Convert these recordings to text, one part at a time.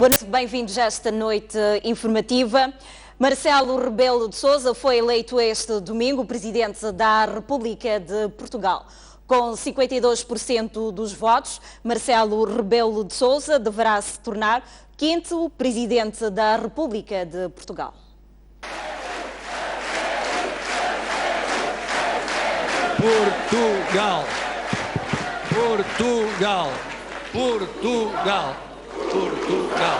Boa noite, bem-vindos a esta noite informativa. Marcelo Rebelo de Sousa foi eleito este domingo presidente da República de Portugal. Com 52% dos votos, Marcelo Rebelo de Sousa deverá se tornar quinto presidente da República de Portugal. Portugal, Portugal, Portugal, Portugal.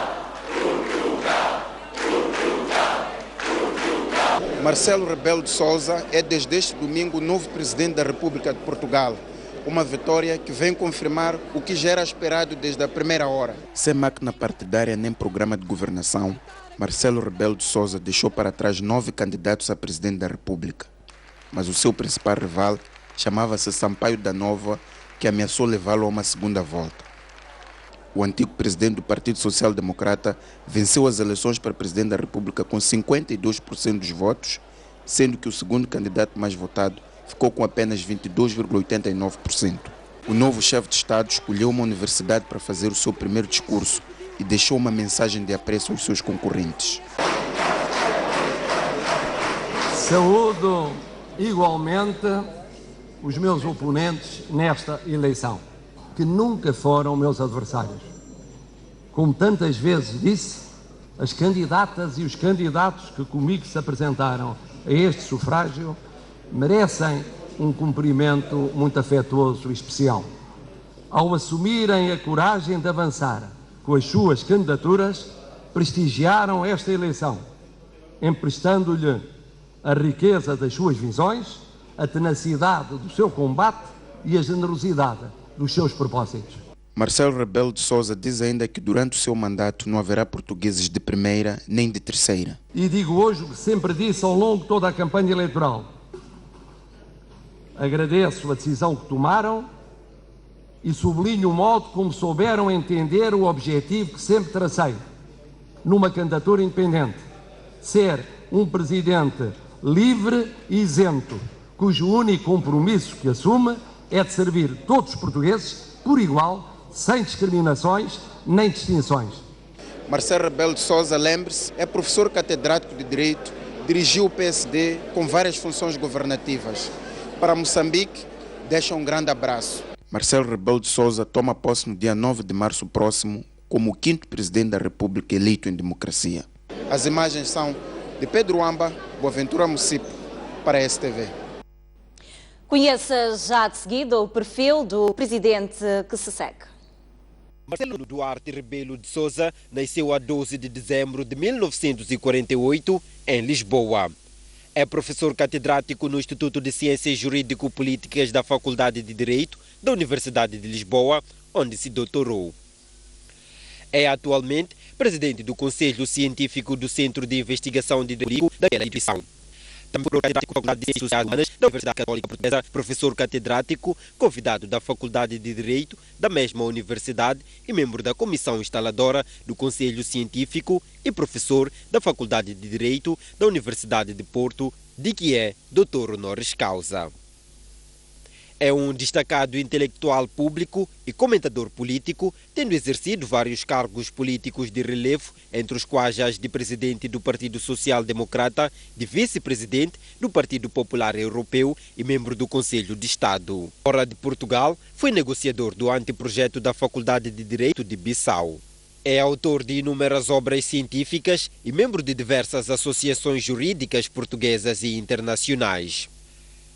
Marcelo Rebelo de Sousa é desde este domingo o novo presidente da República de Portugal. Uma vitória que vem confirmar o que já era esperado desde a primeira hora. Sem máquina partidária nem programa de governação, Marcelo Rebelo de Sousa deixou para trás 9 candidatos a presidente da República. Mas o seu principal rival chamava-se Sampaio da Nova, que ameaçou levá-lo a uma segunda volta. O antigo presidente do Partido Social Democrata venceu as eleições para presidente da República com 52% dos votos, sendo que o segundo candidato mais votado ficou com apenas 22,89%. O novo chefe de Estado escolheu uma universidade para fazer o seu primeiro discurso e deixou uma mensagem de apreço aos seus concorrentes. Saúdo igualmente os meus oponentes nesta eleição, que nunca foram meus adversários. Como tantas vezes disse, as candidatas e os candidatos que comigo se apresentaram a este sufrágio merecem um cumprimento muito afetuoso e especial. Ao assumirem a coragem de avançar com as suas candidaturas, prestigiaram esta eleição, emprestando-lhe a riqueza das suas visões, a tenacidade do seu combate e a generosidade dos seus propósitos. Marcelo Rebelo de Sousa diz ainda que durante o seu mandato não haverá portugueses de primeira nem de terceira. E digo hoje o que sempre disse ao longo de toda a campanha eleitoral. Agradeço a decisão que tomaram e sublinho o modo como souberam entender o objetivo que sempre tracei numa candidatura independente: ser um presidente livre e isento, cujo único compromisso que assume é de servir todos os portugueses por igual, sem discriminações nem distinções. Marcelo Rebelo de Sousa, lembre-se, é professor catedrático de Direito, dirigiu o PSD com várias funções governativas. Para Moçambique, deixa um grande abraço. Marcelo Rebelo de Sousa toma posse no dia 9 de março próximo como o quinto presidente da República eleito em democracia. As imagens são de Pedro Amba, Boaventura Mucipe, para a STV. Conheça já de seguida o perfil do presidente que se segue. Marcelo Duarte Rebelo de Sousa nasceu a 12 de dezembro de 1948 em Lisboa. É professor catedrático no Instituto de Ciências Jurídico-Políticas da Faculdade de Direito da Universidade de Lisboa, onde se doutorou. É atualmente presidente do Conselho Científico do Centro de Investigação de Direito daquela instituição. Também catedrático da Faculdade de Ciências Sociais Humanas da Universidade Católica Portuguesa, professor catedrático, convidado da Faculdade de Direito da mesma universidade e membro da Comissão Instaladora do Conselho Científico e professor da Faculdade de Direito da Universidade de Porto, de que é doutor honoris causa. É um destacado intelectual público e comentador político, tendo exercido vários cargos políticos de relevo, entre os quais as de presidente do Partido Social Democrata, de vice-presidente do Partido Popular Europeu e membro do Conselho de Estado. Fora de Portugal, foi negociador do anteprojeto da Faculdade de Direito de Bissau. É autor de inúmeras obras científicas e membro de diversas associações jurídicas portuguesas e internacionais.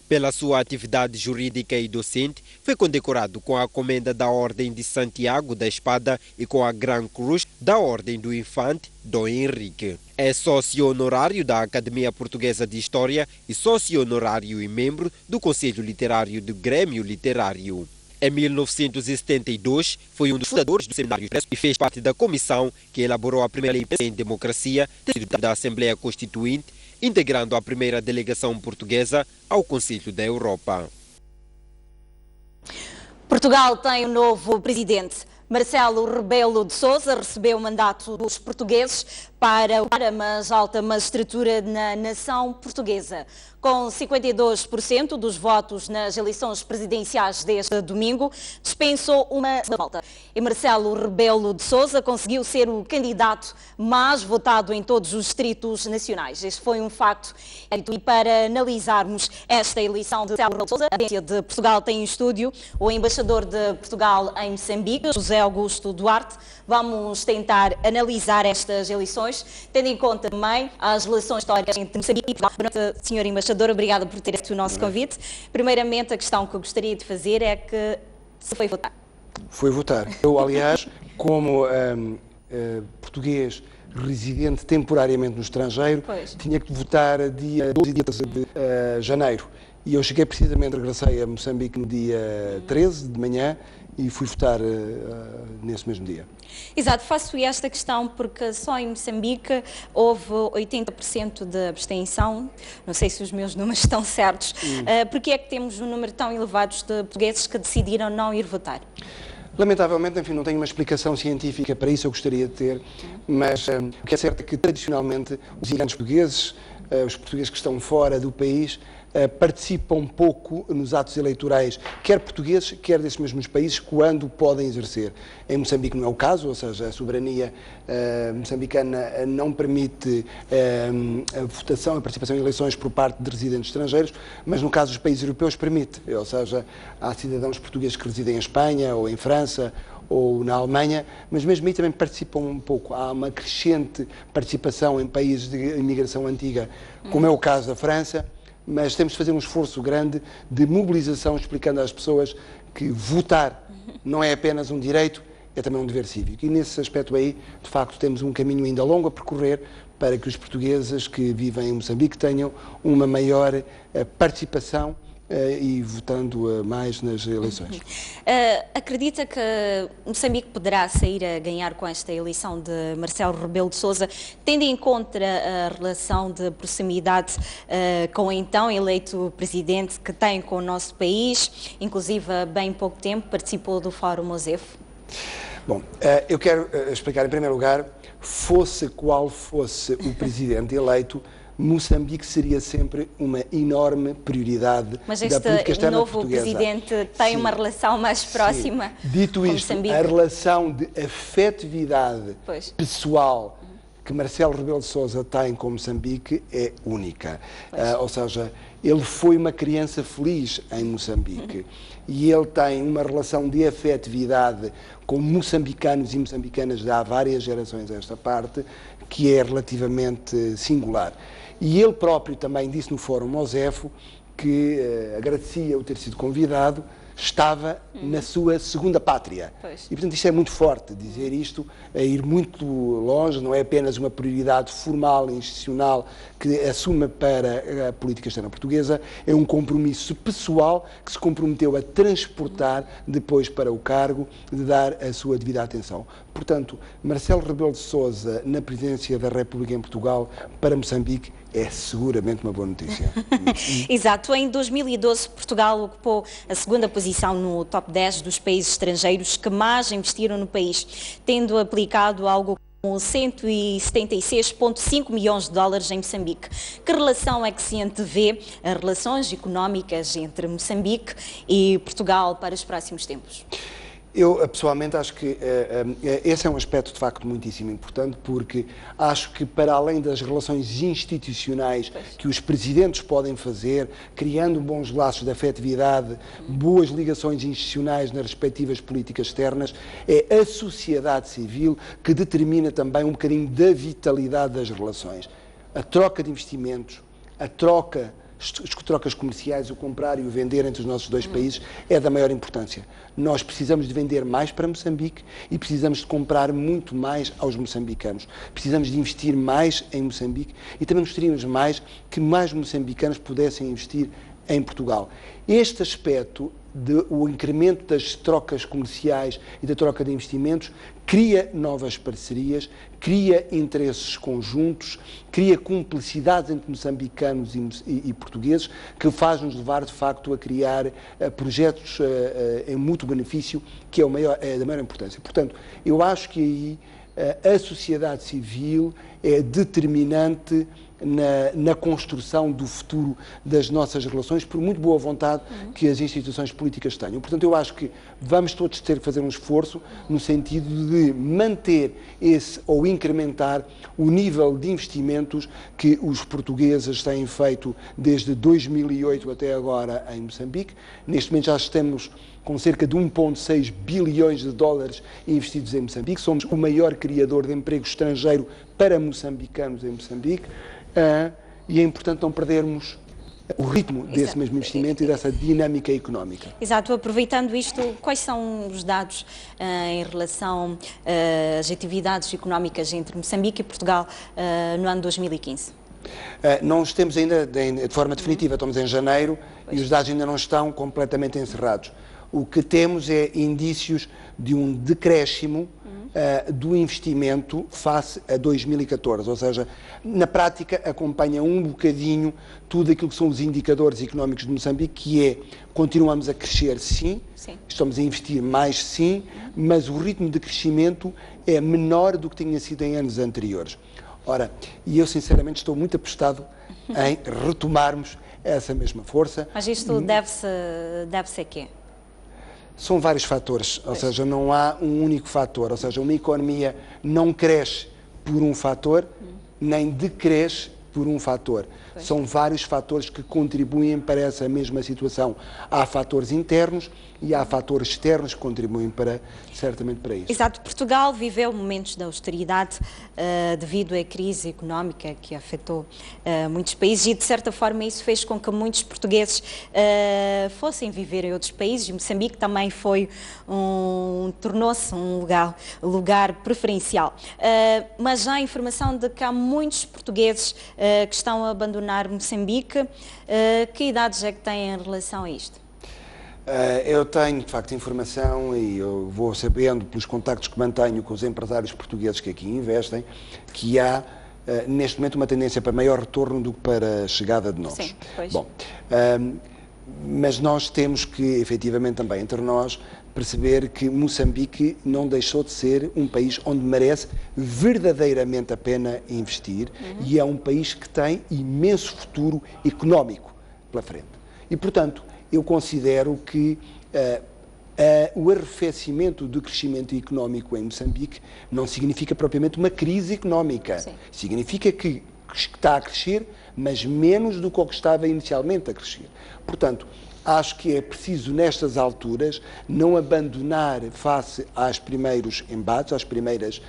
Pela sua atividade jurídica e docente, foi condecorado com a Comenda da Ordem de Santiago da Espada e com a Gran Cruz da Ordem do Infante Dom Henrique. É sócio honorário da Academia Portuguesa de História e sócio honorário e membro do Conselho Literário do Grêmio Literário. Em 1972, foi um dos fundadores do Seminário Expresso e fez parte da comissão que elaborou a primeira lei em democracia da Assembleia Constituinte, integrando a primeira delegação portuguesa ao Conselho da Europa. Portugal tem um novo presidente. Marcelo Rebelo de Sousa recebeu o mandato dos portugueses para a mais alta magistratura na nação portuguesa. Com 52% dos votos nas eleições presidenciais deste domingo, dispensou uma volta. E Marcelo Rebelo de Sousa conseguiu ser o candidato mais votado em todos os distritos nacionais. Este foi um facto. E para analisarmos esta eleição de Marcelo Rebelo de Sousa, a Agência de Portugal tem em estúdio o embaixador de Portugal em Moçambique, José Augusto Duarte. Vamos tentar analisar estas eleições, tendo em conta também as relações históricas entre Moçambique e Portugal. Boa noite, Sr. Embaixador, obrigada por ter aceito o nosso convite. Primeiramente, a questão que eu gostaria de fazer é que se foi votar. Foi votar. Eu, aliás, como português residente temporariamente no estrangeiro, tinha que votar dia 12 de janeiro. E eu cheguei precisamente, regressei a Moçambique no dia 13 de manhã e fui votar nesse mesmo dia. Exato, faço esta questão porque só em Moçambique houve 80% de abstenção, não sei se os meus números estão certos. Porque é que temos um número tão elevado de portugueses que decidiram não ir votar? Lamentavelmente, enfim, não tenho uma explicação científica para isso, eu gostaria de ter, mas o que é certo é que tradicionalmente os imigrantes portugueses, os portugueses que estão fora do país, participam pouco nos atos eleitorais, quer portugueses, quer desses mesmos países, quando podem exercer. Em Moçambique não é o caso, ou seja, a soberania moçambicana não permite a votação, a participação em eleições por parte de residentes estrangeiros, mas no caso dos países europeus permite, ou seja, há cidadãos portugueses que residem em Espanha ou em França ou na Alemanha, mas mesmo aí também participam um pouco. Há uma crescente participação em países de imigração antiga, como é o caso da França, mas temos de fazer um esforço grande de mobilização, explicando às pessoas que votar não é apenas um direito, é também um dever cívico. E nesse aspecto aí, de facto, temos um caminho ainda longo a percorrer para que os portugueses que vivem em Moçambique tenham uma maior participação e votando mais nas eleições. Acredita que Moçambique poderá sair a ganhar com esta eleição de Marcelo Rebelo de Sousa, tendo em conta a relação de proximidade com o então eleito presidente que tem com o nosso país, inclusive há bem pouco tempo participou do Fórum OSEF? Bom, eu quero explicar em primeiro lugar, fosse qual fosse o presidente eleito, Moçambique seria sempre uma enorme prioridade da política externa portuguesa. Mas este novo presidente tem uma relação mais próxima com Moçambique? Dito isto, a relação de afetividade pessoal que Marcelo Rebelo de Sousa tem com Moçambique é única. Ou seja, ele foi uma criança feliz em Moçambique e ele tem uma relação de afetividade com moçambicanos e moçambicanas de há várias gerações a esta parte, que é relativamente singular. E ele próprio também disse no Fórum OSEF que agradecia o ter sido convidado, estava na sua segunda pátria. E, portanto, isto é muito forte, dizer isto, é ir muito longe, não é apenas uma prioridade formal e institucional que assume para a política externa portuguesa, é um compromisso pessoal que se comprometeu a transportar depois para o cargo de dar a sua devida atenção. Portanto, Marcelo Rebelo de Sousa na presidência da República em Portugal para Moçambique é seguramente uma boa notícia. Exato. Em 2012, Portugal ocupou a segunda posição no top 10 dos países estrangeiros que mais investiram no país, tendo aplicado algo como 176,5 milhões de dólares em Moçambique. Que relação é que se antevê as relações económicas entre Moçambique e Portugal para os próximos tempos? Eu, pessoalmente, acho que esse é um aspecto, de facto, muitíssimo importante, porque acho que, para além das relações institucionais que os presidentes podem fazer, criando bons laços de afetividade, boas ligações institucionais nas respectivas políticas externas, é a sociedade civil que determina também um bocadinho da vitalidade das relações. A troca de investimentos, as trocas comerciais, o comprar e o vender entre os nossos dois países é da maior importância. Nós precisamos de vender mais para Moçambique e precisamos de comprar muito mais aos moçambicanos. Precisamos de investir mais em Moçambique e também gostaríamos mais que mais moçambicanos pudessem investir em Portugal. Este aspecto o incremento das trocas comerciais e da troca de investimentos, cria novas parcerias, cria interesses conjuntos, cria cumplicidades entre moçambicanos e portugueses, que faz-nos levar, de facto, a criar projetos em mútuo benefício, que é da maior importância. Portanto, eu acho que aí a sociedade civil é determinante na construção do futuro das nossas relações, por muito boa vontade que as instituições políticas tenham. Portanto, eu acho que vamos todos ter que fazer um esforço no sentido de manter ou incrementar o nível de investimentos que os portugueses têm feito desde 2008 até agora em Moçambique. Neste momento já estamos com cerca de 1,6 bilhões de dólares investidos em Moçambique. Somos o maior criador de emprego estrangeiro para moçambicanos em Moçambique. E é importante não perdermos o ritmo desse mesmo investimento e dessa dinâmica económica. Exato. Aproveitando isto, quais são os dados em relação às atividades económicas entre Moçambique e Portugal no ano 2015? Não os temos ainda de forma definitiva, estamos em janeiro e os dados ainda não estão completamente encerrados. O que temos é indícios de um decréscimo do investimento face a 2014, ou seja, na prática acompanha um bocadinho tudo aquilo que são os indicadores económicos de Moçambique, que é, continuamos a crescer sim, estamos a investir mais sim, mas o ritmo de crescimento é menor do que tinha sido em anos anteriores. Ora, e eu sinceramente estou muito apostado em retomarmos essa mesma força. Mas isto deve-se a quê? São vários fatores, ou seja, não há um único fator, ou seja, uma economia não cresce por um fator, nem decresce por um fator. São vários fatores que contribuem para essa mesma situação. Há fatores internos e há fatores externos que contribuem certamente para isso. Exato. Portugal viveu momentos de austeridade devido à crise económica que afetou muitos países e, de certa forma, isso fez com que muitos portugueses fossem viver em outros países. Moçambique também tornou-se um lugar preferencial. Mas há informação de que há muitos portugueses que estão a abandonar Moçambique. Que idades é que têm em relação a isto? Eu tenho, de facto, informação e eu vou sabendo, pelos contactos que mantenho com os empresários portugueses que aqui investem, que há, neste momento, uma tendência para maior retorno do que para a chegada de novos. Sim, pois. Bom, mas nós temos que, efetivamente, também entre nós, perceber que Moçambique não deixou de ser um país onde merece verdadeiramente a pena investir e é um país que tem imenso futuro económico pela frente. E, portanto, eu considero que o arrefecimento do crescimento económico em Moçambique não significa propriamente uma crise económica. Sim. Significa que está a crescer, mas menos do que o que estava inicialmente a crescer. Portanto, acho que é preciso, nestas alturas, não abandonar face aos primeiros embates, às primeiras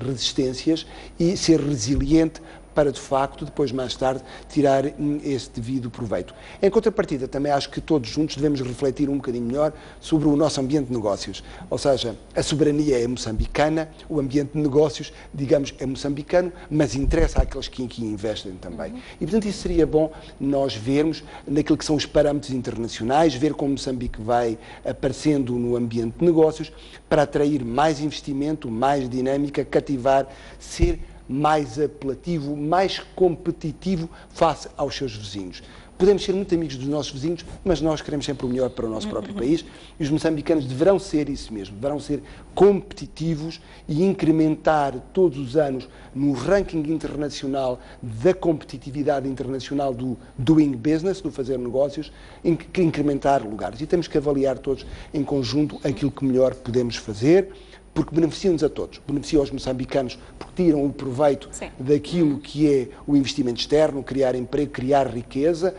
resistências e ser resiliente para, de facto, depois, mais tarde, tirar esse devido proveito. Em contrapartida, também acho que todos juntos devemos refletir um bocadinho melhor sobre o nosso ambiente de negócios. Ou seja, a soberania é moçambicana, o ambiente de negócios, digamos, é moçambicano, mas interessa àqueles que aqui investem também. E, portanto, isso seria bom nós vermos naquilo que são os parâmetros internacionais, ver como Moçambique vai aparecendo no ambiente de negócios para atrair mais investimento, mais dinâmica, cativar, ser mais apelativo, mais competitivo face aos seus vizinhos. Podemos ser muito amigos dos nossos vizinhos, mas nós queremos sempre o melhor para o nosso próprio país e os moçambicanos deverão ser isso mesmo, deverão ser competitivos e incrementar todos os anos no ranking internacional da competitividade internacional do doing business, do fazer negócios, incrementar lugares. E temos que avaliar todos em conjunto aquilo que melhor podemos fazer, porque beneficia-nos a todos. Beneficia aos moçambicanos porque tiram o proveito daquilo que é o investimento externo, criar emprego, criar riqueza,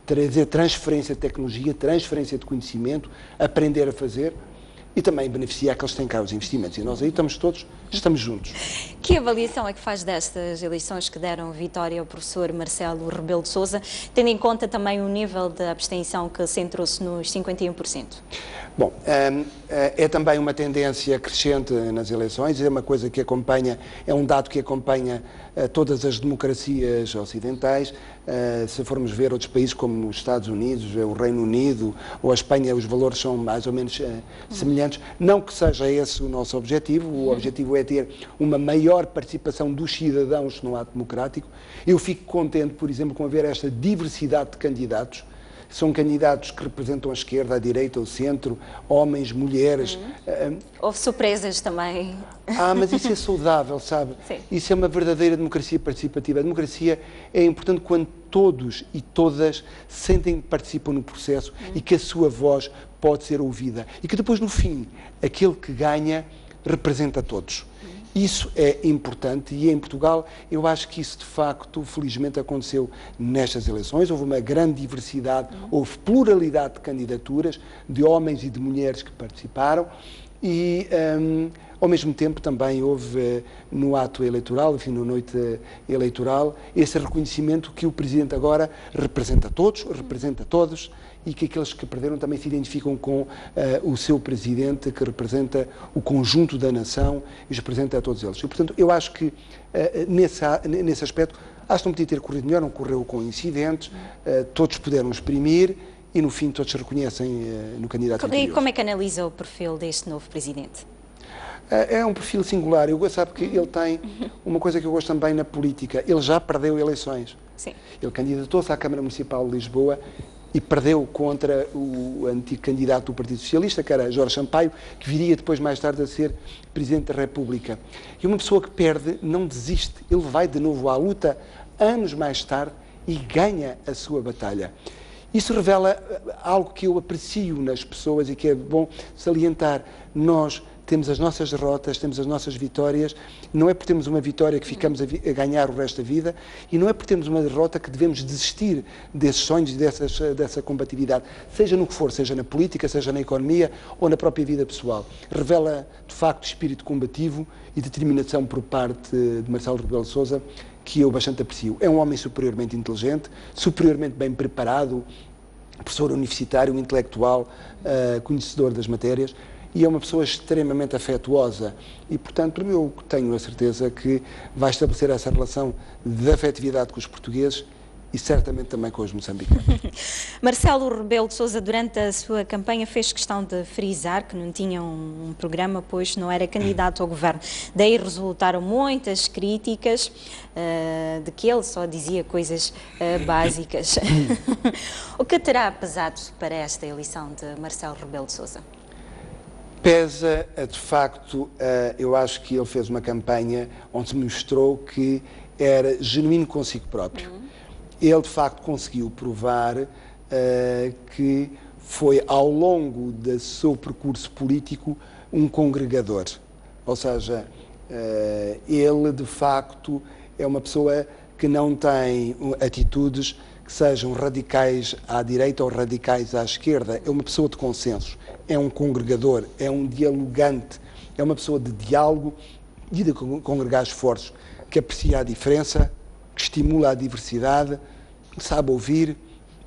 trazer transferência de tecnologia, transferência de conhecimento, aprender a fazer e também beneficia aqueles que têm cá os investimentos. E nós aí estamos juntos. Que avaliação é que faz destas eleições que deram vitória ao professor Marcelo Rebelo de Sousa, tendo em conta também o nível de abstenção que centrou-se nos 51%? Bom, é também uma tendência crescente nas eleições, é uma coisa que acompanha, é um dado que acompanha todas as democracias ocidentais. Se formos ver outros países como os Estados Unidos, o Reino Unido ou a Espanha, os valores são mais ou menos semelhantes. Não que seja esse o nosso objetivo, o objetivo é ter uma maior participação dos cidadãos no ato democrático. Eu fico contente, por exemplo, com haver esta diversidade de candidatos. São candidatos que representam a esquerda, a direita, o centro, homens, mulheres. Houve surpresas também. Mas isso é saudável, sabe? Sim. Isso é uma verdadeira democracia participativa. A democracia é importante quando todos e todas sentem que participam no processo e que a sua voz pode ser ouvida. E que depois, no fim, aquele que ganha representa todos. Isso é importante e em Portugal eu acho que isso de facto, felizmente, aconteceu nestas eleições. Houve uma grande diversidade, houve pluralidade de candidaturas, de homens e de mulheres que participaram e, ao mesmo tempo, também houve no ato eleitoral, enfim, na noite eleitoral, esse reconhecimento que o Presidente agora representa todos, representa todos, e que aqueles que perderam também se identificam com o seu Presidente, que representa o conjunto da nação e os representa a todos eles. E, portanto, eu acho que, nesse aspecto, acho que não podia ter corrido melhor, não correu com incidentes, todos puderam exprimir e, no fim, todos se reconhecem no candidato anterior. E como é que analisa o perfil deste novo Presidente? É um perfil singular. Sabe que ele tem uma coisa que eu gosto também na política. Ele já perdeu eleições. Sim. Ele candidatou-se à Câmara Municipal de Lisboa e perdeu contra o antigo candidato do Partido Socialista, que era Jorge Sampaio, que viria depois, mais tarde, a ser Presidente da República. E uma pessoa que perde não desiste. Ele vai de novo à luta, anos mais tarde, e ganha a sua batalha. Isso revela algo que eu aprecio nas pessoas e que é bom salientar. Nós temos as nossas derrotas, temos as nossas vitórias, não é por termos uma vitória que ficamos a ganhar o resto da vida e não é por termos uma derrota que devemos desistir desses sonhos e dessa combatividade, seja no que for, seja na política, seja na economia ou na própria vida pessoal. Revela, de facto, espírito combativo e determinação por parte de Marcelo Rebelo de Sousa, que eu bastante aprecio. É um homem superiormente inteligente, superiormente bem preparado, professor universitário, intelectual, conhecedor das matérias, e é uma pessoa extremamente afetuosa e, portanto, eu tenho a certeza que vai estabelecer essa relação de afetividade com os portugueses e certamente também com os moçambicanos. Marcelo Rebelo de Sousa, durante a sua campanha, fez questão de frisar que não tinha um programa, pois não era candidato ao governo. Daí resultaram muitas críticas de que ele só dizia coisas básicas. O que terá pesado para esta eleição de Marcelo Rebelo de Sousa? Pesa, de facto, eu acho que ele fez uma campanha onde se mostrou que era genuíno consigo próprio. Ele, de facto, conseguiu provar que foi, ao longo do seu percurso político, um congregador. Ou seja, ele, de facto, é uma pessoa que não tem atitudes que sejam radicais à direita ou radicais à esquerda. É uma pessoa de consensos, é um congregador, é um dialogante, é uma pessoa de diálogo e de congregar esforços, que aprecia a diferença, que estimula a diversidade, sabe ouvir,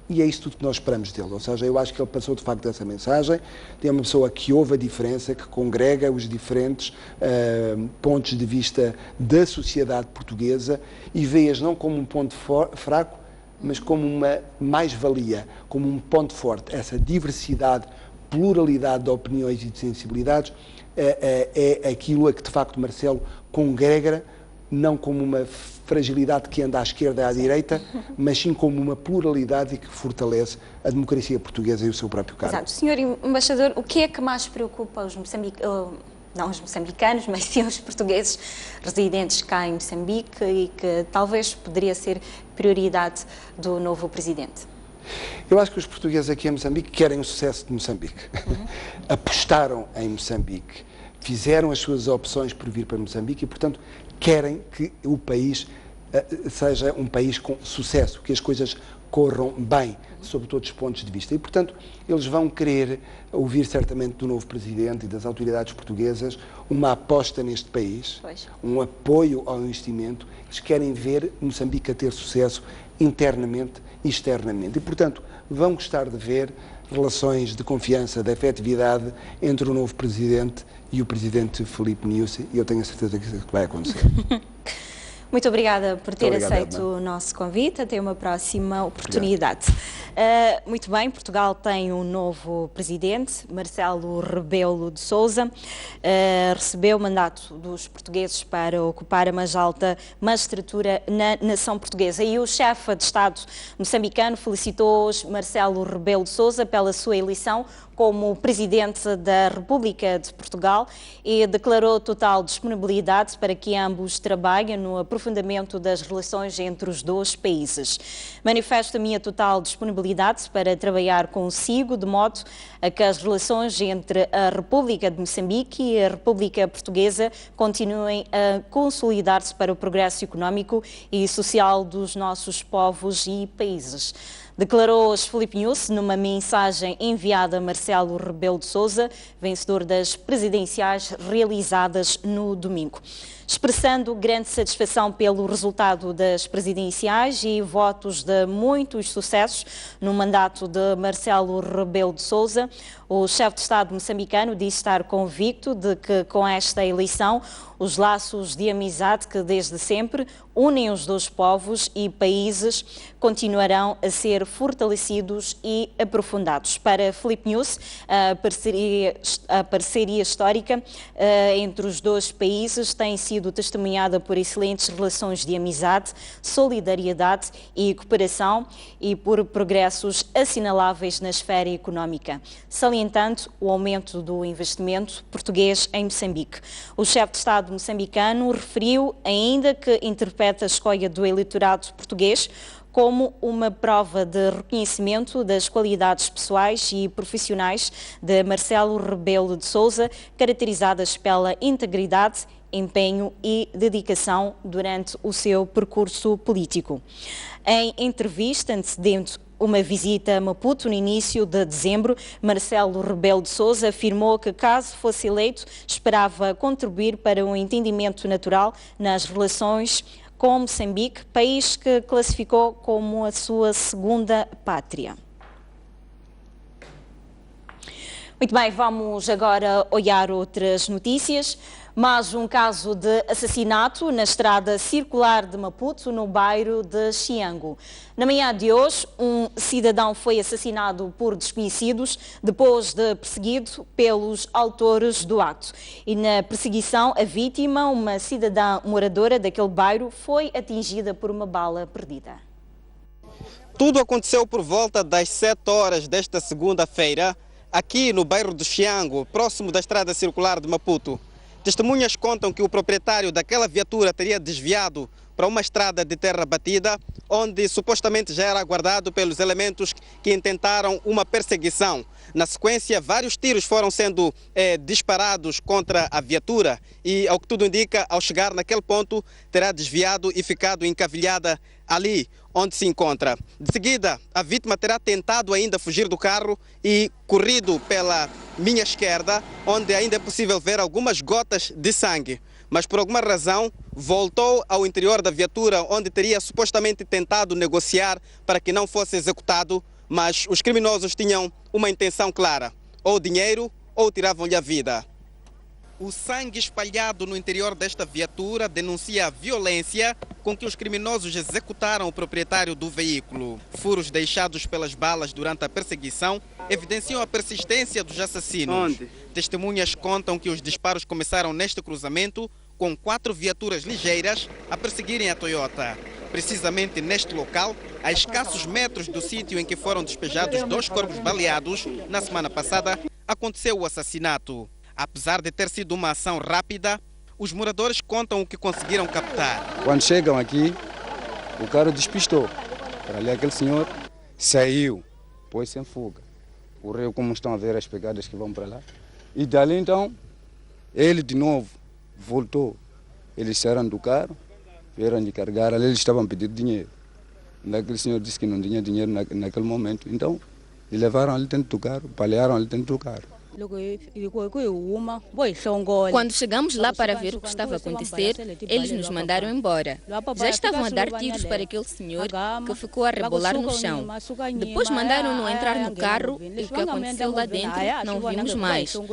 e é isso tudo que nós esperamos dele. Ou seja, eu acho que ele passou de facto essa mensagem, é uma pessoa que ouve a diferença, que congrega os diferentes pontos de vista da sociedade portuguesa e vê-as não como um ponto fraco, mas como uma mais-valia, como um ponto forte. Essa diversidade, pluralidade de opiniões e de sensibilidades é aquilo a que de facto Marcelo congrega, não como uma fragilidade que anda à esquerda e à direita, mas sim como uma pluralidade e que fortalece a democracia portuguesa e o seu próprio cargo. Exato. Senhor Embaixador, o que é que mais preocupa os moçambicanos, não os moçambicanos, mas sim os portugueses residentes cá em Moçambique e que talvez poderia ser prioridade do novo Presidente? Eu acho que os portugueses aqui em Moçambique querem o sucesso de Moçambique. Apostaram em Moçambique, fizeram as suas opções por vir para Moçambique e, portanto, querem que o país seja um país com sucesso, que as coisas corram bem, sob todos os pontos de vista. E, portanto, eles vão querer ouvir certamente do novo Presidente e das autoridades portuguesas uma aposta neste país, um apoio ao investimento. Eles querem ver Moçambique a ter sucesso internamente e externamente. E, portanto, vão gostar de ver relações de confiança, de afetividade entre o novo Presidente e o Presidente Filipe Nyusi, e eu tenho a certeza que isso vai acontecer. Muito obrigada por ter aceito o nosso convite. Até uma próxima oportunidade. Muito bem, Portugal tem um novo presidente, Marcelo Rebelo de Sousa. Recebeu o mandato dos portugueses para ocupar a mais alta magistratura na nação portuguesa. E o chefe de Estado moçambicano felicitou hoje Marcelo Rebelo de Sousa pela sua eleição como Presidente da República de Portugal e declarou total disponibilidade para que ambos trabalhem no aprofundamento das relações entre os dois países. Manifesto a minha total disponibilidade para trabalhar consigo de modo a que as relações entre a República de Moçambique e a República Portuguesa continuem a consolidar-se para o progresso económico e social dos nossos povos e países. Declarou hoje Filipe Nyusi numa mensagem enviada a Marcelo Rebelo de Sousa, vencedor das presidenciais realizadas no domingo. Expressando grande satisfação pelo resultado das presidenciais e votos de muitos sucessos no mandato de Marcelo Rebelo de Sousa, o chefe de Estado moçambicano disse estar convicto de que com esta eleição os laços de amizade que desde sempre unem os dois povos e países continuarão a ser fortalecidos e aprofundados. Para Filipe Nyusi, a parceria histórica entre os dois países tem sido testemunhada por excelentes relações de amizade, solidariedade e cooperação e por progressos assinaláveis na esfera económica, salientando o aumento do investimento português em Moçambique. O chefe de Estado moçambicano referiu ainda que interpreta a escolha do eleitorado português como uma prova de reconhecimento das qualidades pessoais e profissionais de Marcelo Rebelo de Sousa, caracterizadas pela integridade, empenho e dedicação durante o seu percurso político. Em entrevista antecedente uma visita a Maputo no início de dezembro, Marcelo Rebelo de Sousa afirmou que, caso fosse eleito, esperava contribuir para um entendimento natural nas relações com Moçambique, país que classificou como a sua segunda pátria. Muito bem, vamos agora olhar outras notícias. Mais um caso de assassinato na estrada circular de Maputo, no bairro de Xiango. Na manhã de hoje, um cidadão foi assassinado por desconhecidos depois de perseguido pelos autores do ato. E na perseguição, a vítima, uma cidadã moradora daquele bairro, foi atingida por uma bala perdida. Tudo aconteceu por volta das 7 horas desta segunda-feira, aqui no bairro do Xiango, próximo da estrada circular de Maputo. Testemunhas contam que o proprietário daquela viatura teria desviado para uma estrada de terra batida, onde supostamente já era aguardado pelos elementos que intentaram uma perseguição. Na sequência, vários tiros foram sendo disparados contra a viatura e, ao que tudo indica, ao chegar naquele ponto, terá desviado e ficado encavilhada ali onde se encontra. De seguida, a vítima terá tentado ainda fugir do carro e corrido pela minha esquerda, onde ainda é possível ver algumas gotas de sangue. Mas por alguma razão voltou ao interior da viatura, onde teria supostamente tentado negociar para que não fosse executado, mas os criminosos tinham uma intenção clara: ou dinheiro ou tiravam-lhe a vida. O sangue espalhado no interior desta viatura denuncia a violência com que os criminosos executaram o proprietário do veículo. Furos deixados pelas balas durante a perseguição evidenciam a persistência dos assassinos. Testemunhas contam que os disparos começaram neste cruzamento, com 4 viaturas ligeiras a perseguirem a Toyota. Precisamente neste local, a escassos metros do sítio em que foram despejados 2 corpos baleados, na semana passada, aconteceu o assassinato. Apesar de ter sido uma ação rápida, os moradores contam o que conseguiram captar. Quando chegam aqui, o carro despistou. Para ali aquele senhor saiu, pôs-se em fuga. Correu, como estão a ver as pegadas que vão para lá. E dali então, ele de novo voltou. Eles saíram do carro, vieram de carregar, ali eles estavam pedindo dinheiro. Aquele senhor disse que não tinha dinheiro naquele momento. Então, levaram ele dentro do carro, balearam ele dentro do carro. Quando chegamos lá para ver o que estava a acontecer, eles nos mandaram embora. Já estavam a dar tiros para aquele senhor que ficou a rebolar no chão. Depois mandaram-no entrar no carro e o que aconteceu lá dentro não vimos mais. Os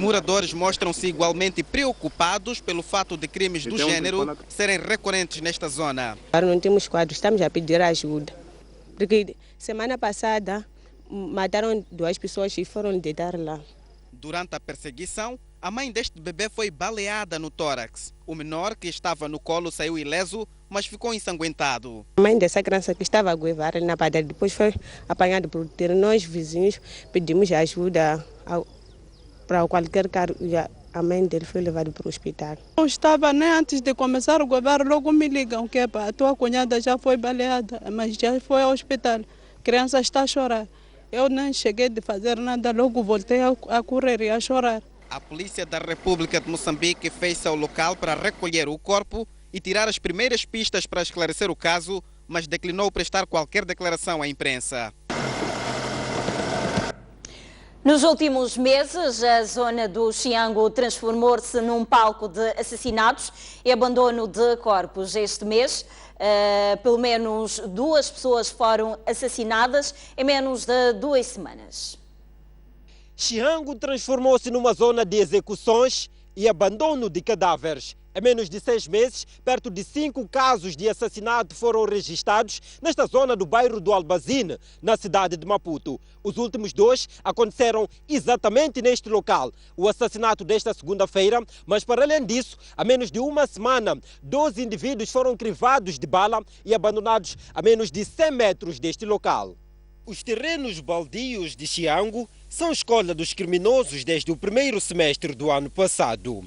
moradores mostram-se igualmente preocupados pelo fato de crimes do género serem recorrentes nesta zona. Não temos quadros, estamos a pedir ajuda. Porque semana passada mataram 2 pessoas e foram deitar lá. Durante a perseguição, a mãe deste bebê foi baleada no tórax. O menor, que estava no colo, saiu ileso, mas ficou ensanguentado. A mãe dessa criança que estava a goivar na padaria, depois foi apanhado por ter. Nós, vizinhos, pedimos ajuda para qualquer carro. A mãe dele foi levada para o hospital. Não estava nem antes de começar a goivar, logo me ligam que a tua cunhada já foi baleada, mas já foi ao hospital. A criança está a chorar. Eu nem cheguei de fazer nada, logo voltei a correr e a chorar. A Polícia da República de Moçambique fez-se ao local para recolher o corpo e tirar as primeiras pistas para esclarecer o caso, mas declinou prestar qualquer declaração à imprensa. Nos últimos meses, a zona do Xiango transformou-se num palco de assassinatos e abandono de corpos. Este mês, pelo menos 2 pessoas foram assassinadas em menos de 2 semanas. Xiango transformou-se numa zona de execuções e abandono de cadáveres. Em menos de 6 meses, perto de 5 casos de assassinato foram registrados nesta zona do bairro do Albazine, na cidade de Maputo. Os últimos 2 aconteceram exatamente neste local. O assassinato desta segunda-feira, mas para além disso, há menos de 1 semana, 12 indivíduos foram crivados de bala e abandonados a menos de 100 metros deste local. Os terrenos baldios de Xiango são escolha dos criminosos desde o primeiro semestre do ano passado.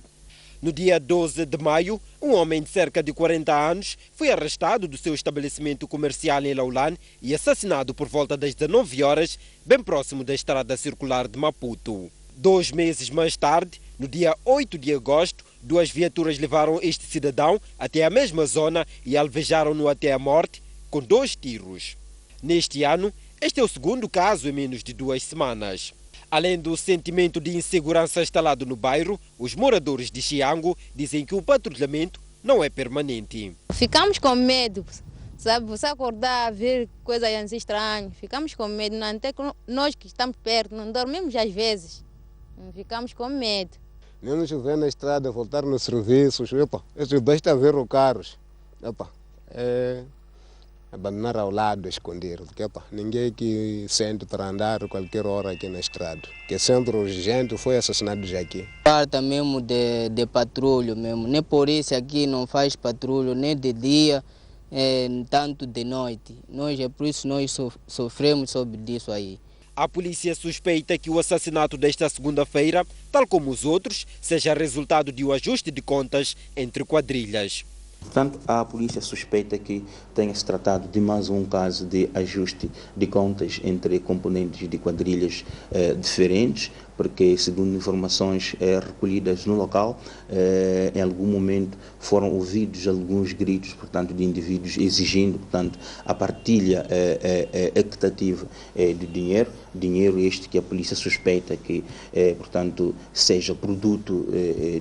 No dia 12 de maio, um homem de cerca de 40 anos foi arrestado do seu estabelecimento comercial em Laulan e assassinado por volta das 19 horas, bem próximo da estrada circular de Maputo. 2 meses mais tarde, no dia 8 de agosto, 2 viaturas levaram este cidadão até a mesma zona e alvejaram-no até a morte com 2 tiros. Neste ano, este é o segundo caso em menos de 2 semanas. Além do sentimento de insegurança instalado no bairro, os moradores de Xiango dizem que o patrulhamento não é permanente. Ficamos com medo, sabe? Você acordar, ver coisas estranhas, ficamos com medo. Até nós que estamos perto, não dormimos às vezes, ficamos com medo. Nem chover na estrada, voltar nos serviços, esses 2 estão a ver os carros. Abandonar ao lado, esconder, porque ninguém que sente para andar qualquer hora aqui na estrada. Que sempre urgente foi assassinado já aqui. Falta mesmo de patrulho mesmo, nem por isso aqui não faz patrulho, nem de dia, tanto de noite. É por isso nós sofremos sobre isso aí. A polícia suspeita que o assassinato desta segunda-feira, tal como os outros, seja resultado de um ajuste de contas entre quadrilhas. Portanto, a polícia suspeita que tenha se tratado de mais um caso de ajuste de contas entre componentes de quadrilhas diferentes, porque, segundo informações recolhidas no local, em algum momento foram ouvidos alguns gritos, portanto, de indivíduos exigindo, portanto, a partilha equitativa de dinheiro este que a polícia suspeita que, portanto, seja produto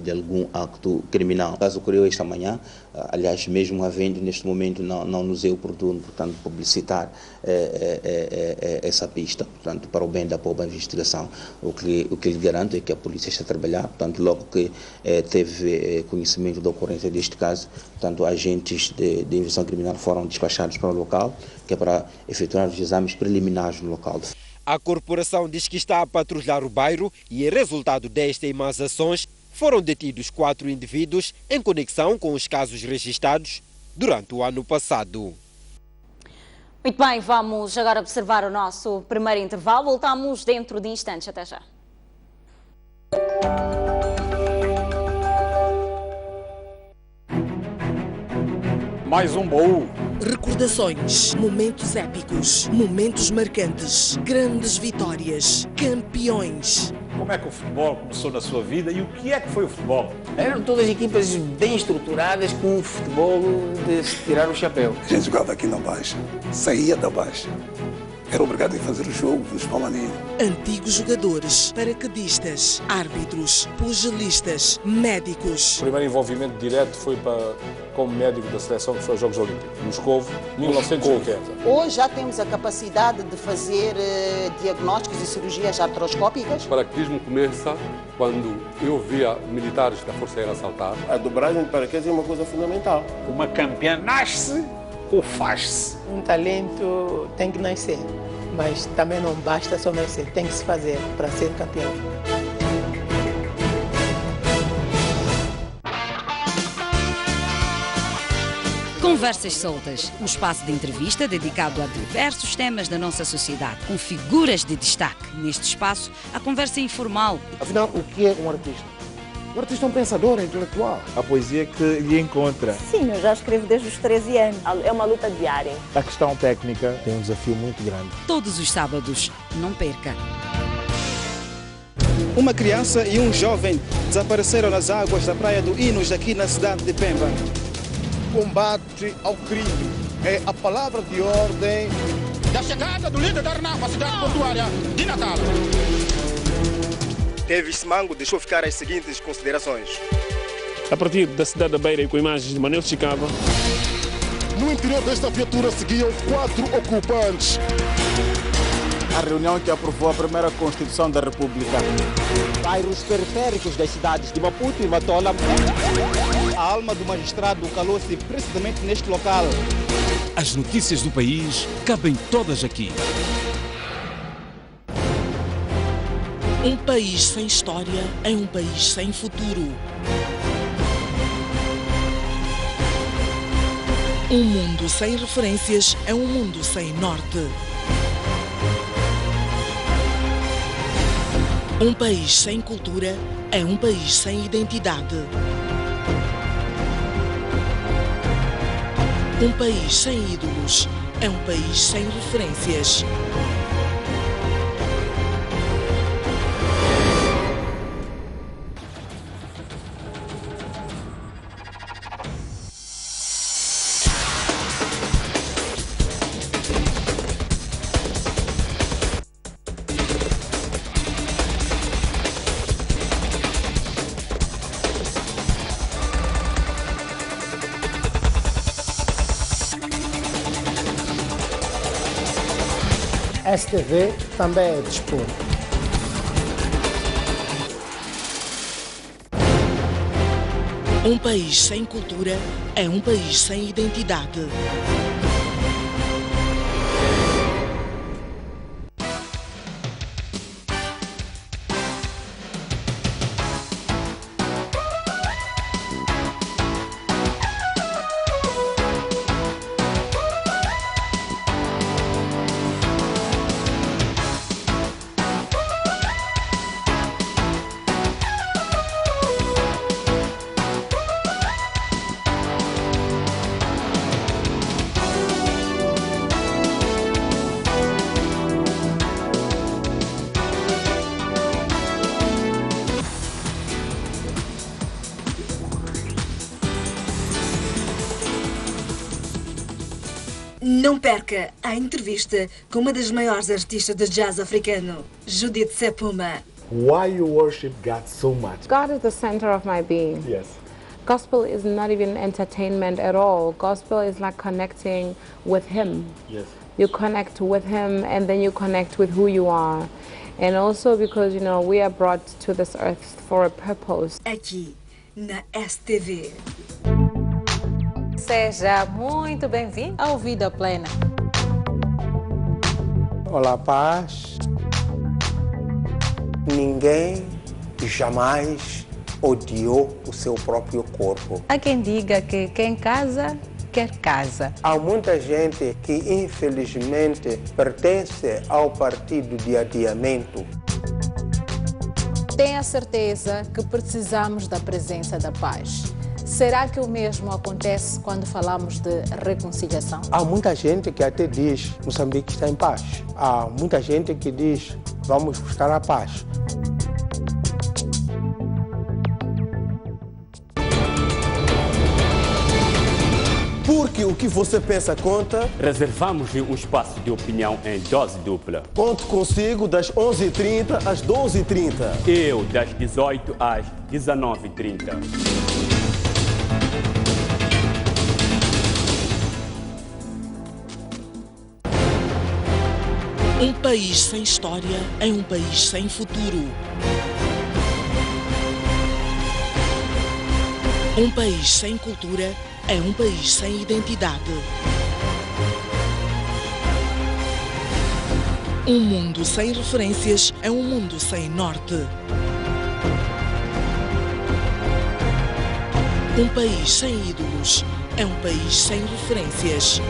de algum acto criminal. O caso ocorreu esta manhã, aliás, mesmo havendo neste momento não nos é oportuno, portanto, publicitar essa pista, portanto, para o bem da própria investigação. O que lhe garanto é que a polícia está a trabalhar, portanto, logo que teve conhecimento da ocorrência deste caso, portanto, agentes de investigação criminal foram despachados para o local, que é para efetuar os exames preliminares no local. A corporação diz que está a patrulhar o bairro e, em resultado destas e mais ações, foram detidos 4 indivíduos em conexão com os casos registrados durante o ano passado. Muito bem, vamos agora observar o nosso primeiro intervalo. Voltamos dentro de instantes. Até já. Mais um baú. Recordações, momentos épicos, momentos marcantes, grandes vitórias, campeões. como é que o futebol começou na sua vida e o que é que foi o futebol? Eram todas equipas bem estruturadas com o futebol de se tirar o chapéu. A gente jogava aqui na Baixa, saía da Baixa. Era obrigado a fazer o jogo dos palmaninhos. Antigos jogadores, paraquedistas, árbitros, pugilistas, médicos. O primeiro envolvimento direto foi como médico da seleção que foi aos Jogos Olímpicos, Moscovo, 1980. Hoje já temos a capacidade de fazer diagnósticos e cirurgias artroscópicas. O paraquedismo começa quando eu via militares da Força Aérea saltar. A dobragem de paraquedas é uma coisa fundamental. Uma campeã nasce ou faz-se? Um talento tem que nascer, mas também não basta só nascer, tem que se fazer para ser campeão. Conversas Soltas, um espaço de entrevista dedicado a diversos temas da nossa sociedade, com figuras de destaque. Neste espaço, a conversa é informal. Afinal, o que é um artista? O artista é um pensador, é intelectual. A poesia que lhe encontra. Sim, eu já escrevo desde os 13 anos. É uma luta diária. A questão técnica tem um desafio muito grande. Todos os sábados, não perca. Uma criança e um jovem desapareceram nas águas da Praia do Inos, aqui na cidade de Pemba. Combate ao crime é a palavra de ordem da chegada do líder da RNAP à cidade portuária de Natal. Davis Simango deixou ficar as seguintes considerações. A partir da cidade da Beira e com imagens de Manel Chicava. No interior desta viatura seguiam 4 ocupantes. A reunião que aprovou a primeira Constituição da República. Bairros periféricos das cidades de Maputo e Matola. A alma do magistrado calou-se precisamente neste local. As notícias do país cabem todas aqui. Um país sem história é um país sem futuro. Um mundo sem referências é um mundo sem norte. Um país sem cultura é um país sem identidade. Um país sem ídolos é um país sem referências. STV também é desporto. Um país sem cultura é um país sem identidade. Não perca a entrevista com uma das maiores artistas de jazz africano, Judith Sepuma. Why you worship God so much? God is the center of my being. Yes. Gospel is not even entertainment at all. Gospel is like connecting with Him. Yes. You connect with Him and then you connect with who you are. And also because, you know, we are brought to this earth for a purpose. Aqui, na STV. Seja muito bem-vindo ao Vida Plena. Olá, paz. Ninguém jamais odiou o seu próprio corpo. Há quem diga que quem casa, quer casa. Há muita gente que, infelizmente, pertence ao partido de adiamento. Tenha certeza que precisamos da presença da paz. Será que o mesmo acontece quando falamos de reconciliação? Há muita gente que até diz que Moçambique está em paz. Há muita gente que diz vamos buscar a paz. o que você pensa conta. Reservamos-lhe um espaço de opinião em dose dupla. Conto consigo das 11h30 às 12h30. Eu, das 18 às 19h30. Um país sem história é um país sem futuro. Um país sem cultura é um país sem identidade. Um mundo sem referências é um mundo sem norte. Um país sem ídolos é um país sem referências.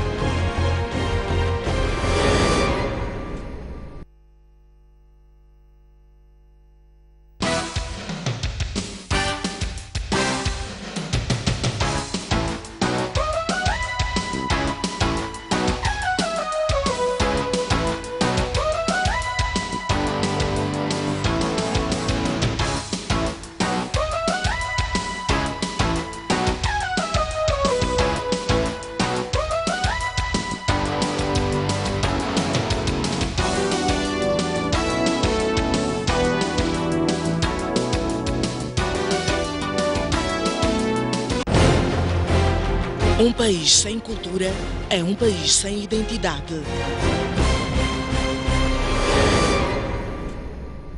Um país sem cultura é um país sem identidade.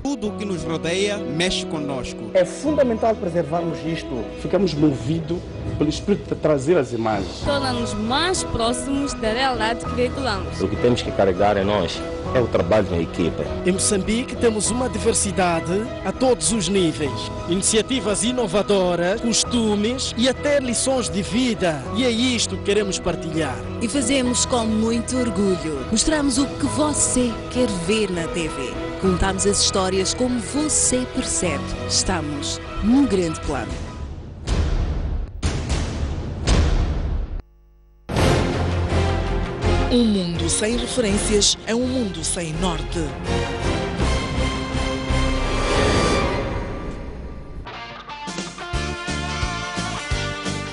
Tudo o que nos rodeia mexe conosco. É fundamental preservarmos isto. Ficamos movidos pelo espírito de trazer as imagens. Torna-nos mais próximos da realidade que veiculamos. O que temos que carregar em nós é o trabalho em equipa. Em Moçambique temos uma diversidade a todos os níveis. Iniciativas inovadoras, costumes e até lições de vida. E é isto que queremos partilhar. E fazemos com muito orgulho. Mostramos o que você quer ver na TV. Contamos as histórias como você percebe. Estamos num grande plano. Um mundo sem referências é um mundo sem norte.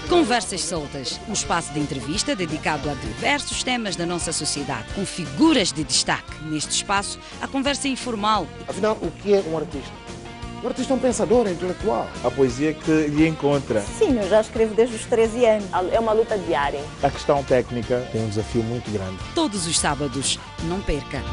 Conversas Soltas, um espaço de entrevista dedicado a diversos temas da nossa sociedade, com figuras de destaque. Neste espaço, a conversa é informal. Afinal, o que é um artista? O artista é um pensador, é intelectual. A poesia que lhe encontra. Sim, eu já escrevo desde os 13 anos. É uma luta diária. A questão técnica tem um desafio muito grande. Todos os sábados, não perca.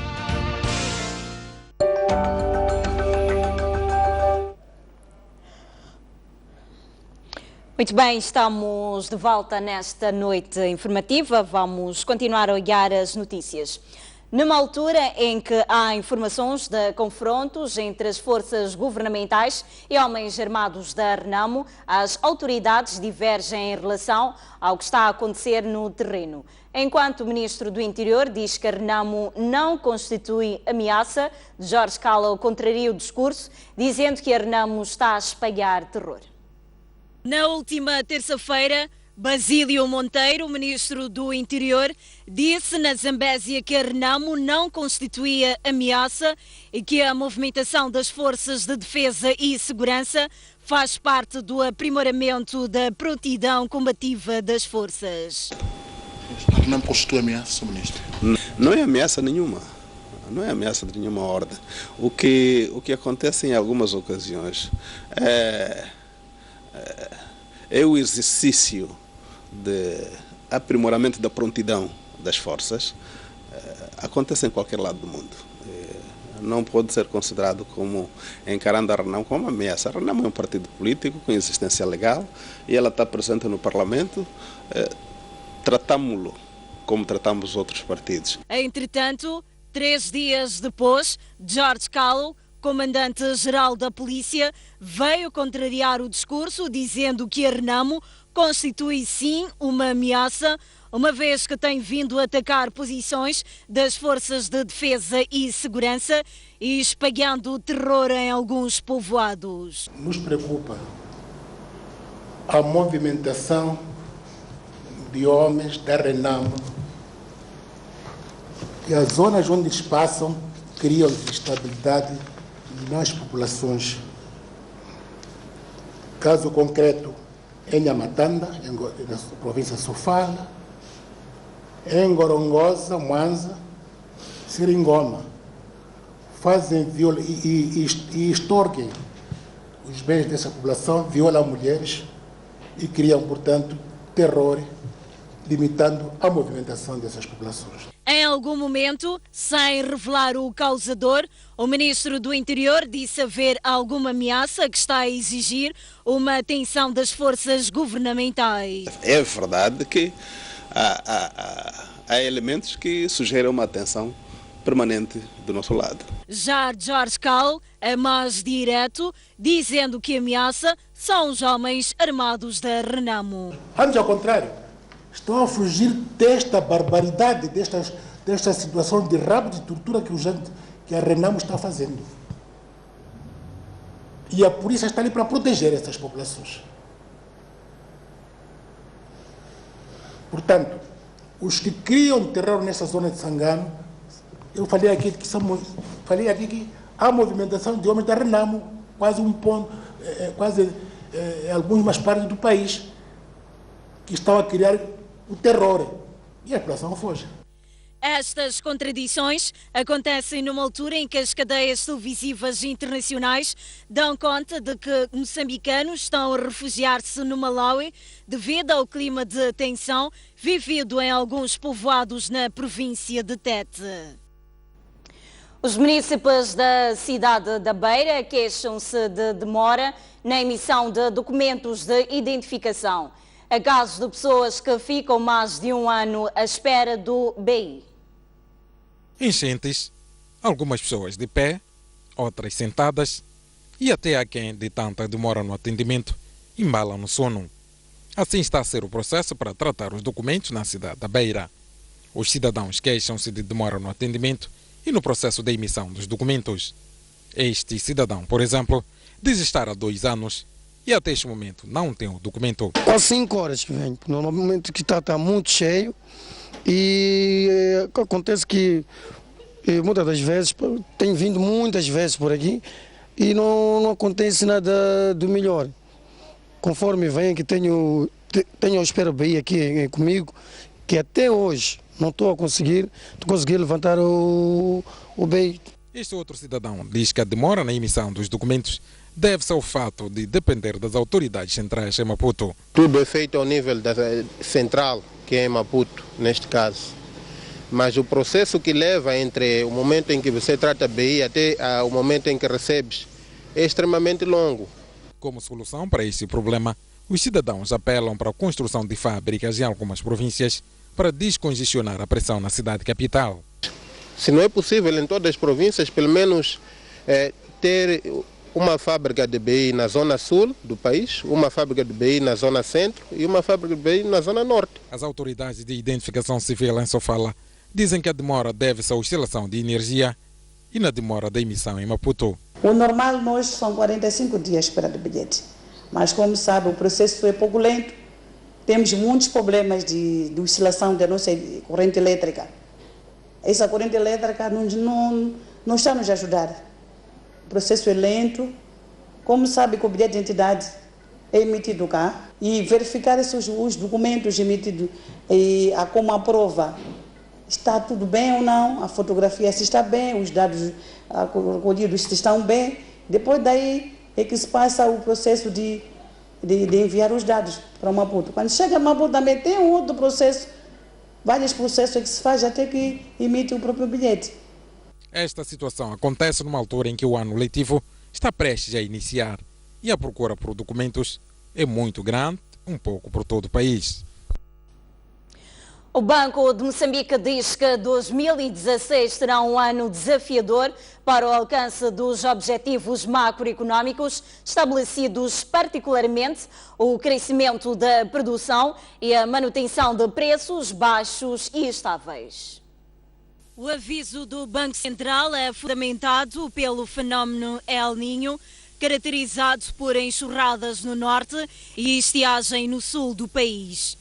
Muito bem, estamos de volta nesta noite informativa. Vamos continuar a olhar as notícias. Numa altura em que há informações de confrontos entre as forças governamentais e homens armados da Renamo, as autoridades divergem em relação ao que está a acontecer no terreno. Enquanto o Ministro do Interior diz que a Renamo não constitui ameaça, Jorge Callow contraria o discurso, dizendo que a Renamo está a espalhar terror. Na última terça-feira, Basílio Monteiro, Ministro do Interior, disse na Zambésia que a Renamo não constituía ameaça e que a movimentação das forças de defesa e segurança faz parte do aprimoramento da prontidão combativa das forças. A Renamo constitui ameaça, Sr. Ministro? Não é ameaça nenhuma. Não é ameaça de nenhuma ordem. O que acontece em algumas ocasiões é o exercício de aprimoramento da prontidão das forças. Acontece em qualquer lado do mundo. Não pode ser considerado como, encarando a Renamo como ameaça. A Renamo é um partido político com existência legal e ela está presente no Parlamento. Tratámo-lo como tratamos os outros partidos. Entretanto, 3 dias depois, Jorge Callow, comandante-geral da polícia, veio contrariar o discurso, dizendo que a Renamo constitui sim uma ameaça, uma vez que tem vindo a atacar posições das forças de defesa e segurança e espalhando terror em alguns povoados. Nos preocupa a movimentação de homens da Renamo e as zonas onde eles passam criam instabilidade nas populações. Caso concreto, em Nhamatanda, na província de Sofala, em Gorongosa, Mwanza, Seringonga, fazem e extorquem os bens dessa população, violam mulheres e criam, portanto, terror, limitando a movimentação dessas populações. Em algum momento, sem revelar o causador, o Ministro do Interior disse haver alguma ameaça que está a exigir uma atenção das forças governamentais. É verdade que há elementos que sugerem uma atenção permanente do nosso lado. Já Jorge Cal é mais direto, dizendo que a ameaça são os homens armados da Renamo. Antes, ao contrário, estão a fugir desta barbaridade, desta situação de rapto e tortura que a Renamo está fazendo. E a polícia está ali para proteger essas populações. Portanto, os que criam terror nessa zona de Sangano, eu falei aqui que há movimentação de homens da Renamo, quase algumas mais partes do país, que estão a criar o terror. E a população foge. Estas contradições acontecem numa altura em que as cadeias televisivas internacionais dão conta de que moçambicanos estão a refugiar-se no Malawi devido ao clima de tensão vivido em alguns povoados na província de Tete. Os munícipes da cidade da Beira queixam-se de demora na emissão de documentos de identificação. Há casos de pessoas que ficam mais de um ano à espera do BI. Enchentes, algumas pessoas de pé, outras sentadas e até há quem de tanta demora no atendimento embala no sono. Assim está a ser o processo para tratar os documentos na cidade da Beira. Os cidadãos queixam-se de demora no atendimento e no processo de emissão dos documentos. Este cidadão, por exemplo, diz estar há 2 anos e até este momento não tem o documento. Há 5 horas que venho, normalmente que está muito cheio e acontece que muitas das vezes, tem vindo muitas vezes por aqui e não acontece nada do melhor. Conforme vem que tenho a espera BI aqui comigo, que até hoje não estou a conseguir levantar o BI. Este outro cidadão diz que a demora na emissão dos documentos deve-se ao fato de depender das autoridades centrais em Maputo. Tudo é feito ao nível da central, que é em Maputo, neste caso. Mas o processo que leva entre o momento em que você trata BI até o momento em que recebes é extremamente longo. Como solução para este problema, os cidadãos apelam para a construção de fábricas em algumas províncias para descongestionar a pressão na cidade capital. Se não é possível em todas as províncias, pelo menos ter uma fábrica de BI na zona sul do país, uma fábrica de BI na zona centro e uma fábrica de BI na zona norte. As autoridades de identificação civil em Sofala dizem que a demora deve-se à oscilação de energia e na demora da emissão em Maputo. O normal nós são 45 dias à espera do bilhete, mas como sabe o processo é pouco lento, temos muitos problemas de oscilação da nossa corrente elétrica. Essa corrente elétrica não está nos ajudar. O processo é lento, como sabe que o bilhete de identidade é emitido cá e verificar os documentos emitidos como a prova. Está tudo bem ou não, a fotografia se está bem, os dados recolhidos se estão bem. Depois daí é que se passa o processo de enviar os dados para o Maputo. Quando chega a Maputo também tem um outro processo, vários processos que se faz até que emite o próprio bilhete. Esta situação acontece numa altura em que o ano letivo está prestes a iniciar e a procura por documentos é muito grande, um pouco por todo o país. O Banco de Moçambique diz que 2016 será um ano desafiador para o alcance dos objetivos macroeconómicos estabelecidos, particularmente o crescimento da produção e a manutenção de preços baixos e estáveis. O aviso do Banco Central é fundamentado pelo fenómeno El Niño, caracterizado por enxurradas no norte e estiagem no sul do país.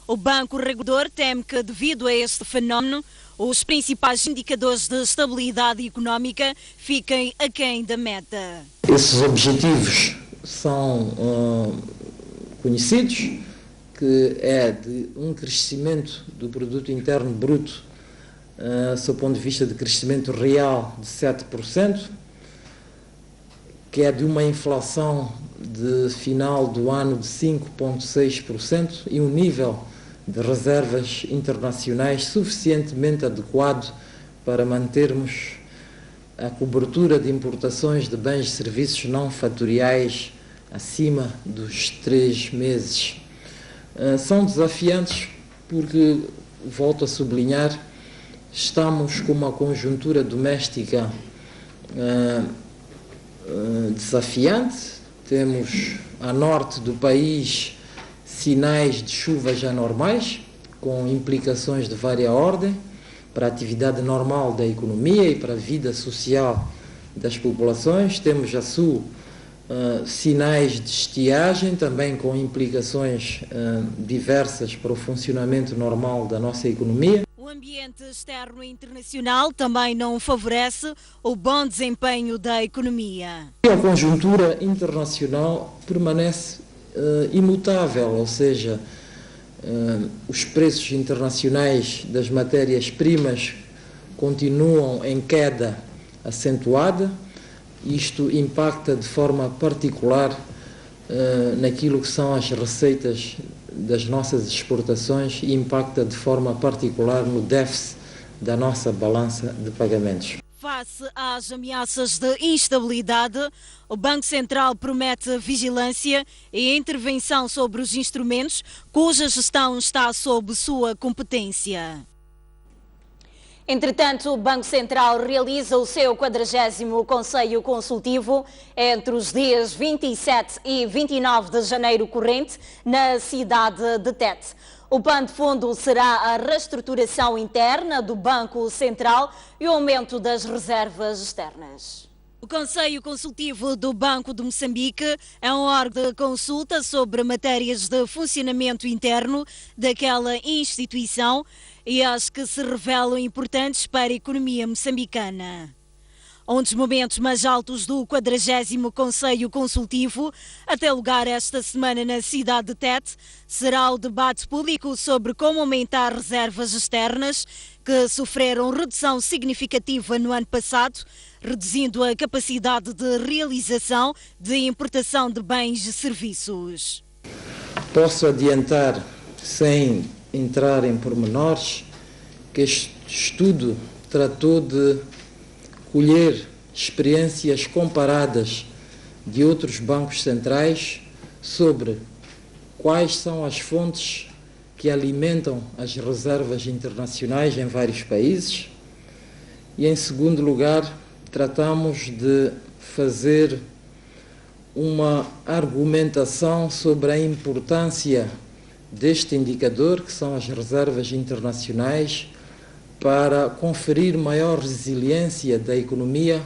O Banco Regulador teme que, devido a este fenómeno, os principais indicadores de estabilidade económica fiquem aquém da meta. Esses objetivos são conhecidos, que é de um crescimento do produto interno bruto, sob o ponto de vista de crescimento real, de 7%, que é de uma inflação de final do ano de 5,6% e um nível de reservas internacionais suficientemente adequado para mantermos a cobertura de importações de bens e serviços não fatoriais acima dos 3 meses. São desafiantes porque, volto a sublinhar, estamos com uma conjuntura doméstica desafiante. Temos a norte do país sinais de chuvas anormais, com implicações de vária ordem para a atividade normal da economia e para a vida social das populações. Temos a sul sinais de estiagem, também com implicações diversas para o funcionamento normal da nossa economia. O ambiente externo e internacional também não favorece o bom desempenho da economia. A conjuntura internacional permanece imutável, ou seja, os preços internacionais das matérias-primas continuam em queda acentuada. Isto impacta de forma particular naquilo que são as receitas das nossas exportações e impacta de forma particular no déficit da nossa balança de pagamentos. Face às ameaças de instabilidade, o Banco Central promete vigilância e intervenção sobre os instrumentos cuja gestão está sob sua competência. Entretanto, o Banco Central realiza o seu 40º Conselho Consultivo entre os dias 27 e 29 de janeiro corrente, na cidade de Tete. O pano de fundo será a reestruturação interna do Banco Central e o aumento das reservas externas. O Conselho Consultivo do Banco de Moçambique é um órgão de consulta sobre matérias de funcionamento interno daquela instituição e as que se revelam importantes para a economia moçambicana. Um dos momentos mais altos do 40º Conselho Consultivo, até lugar esta semana na cidade de Tete, será o debate público sobre como aumentar reservas externas que sofreram redução significativa no ano passado, reduzindo a capacidade de realização de importação de bens e serviços. Posso adiantar, sem entrar em pormenores, que este estudo tratou de colher experiências comparadas de outros bancos centrais sobre quais são as fontes que alimentam as reservas internacionais em vários países e, em segundo lugar, tratamos de fazer uma argumentação sobre a importância deste indicador, que são as reservas internacionais, para conferir maior resiliência da economia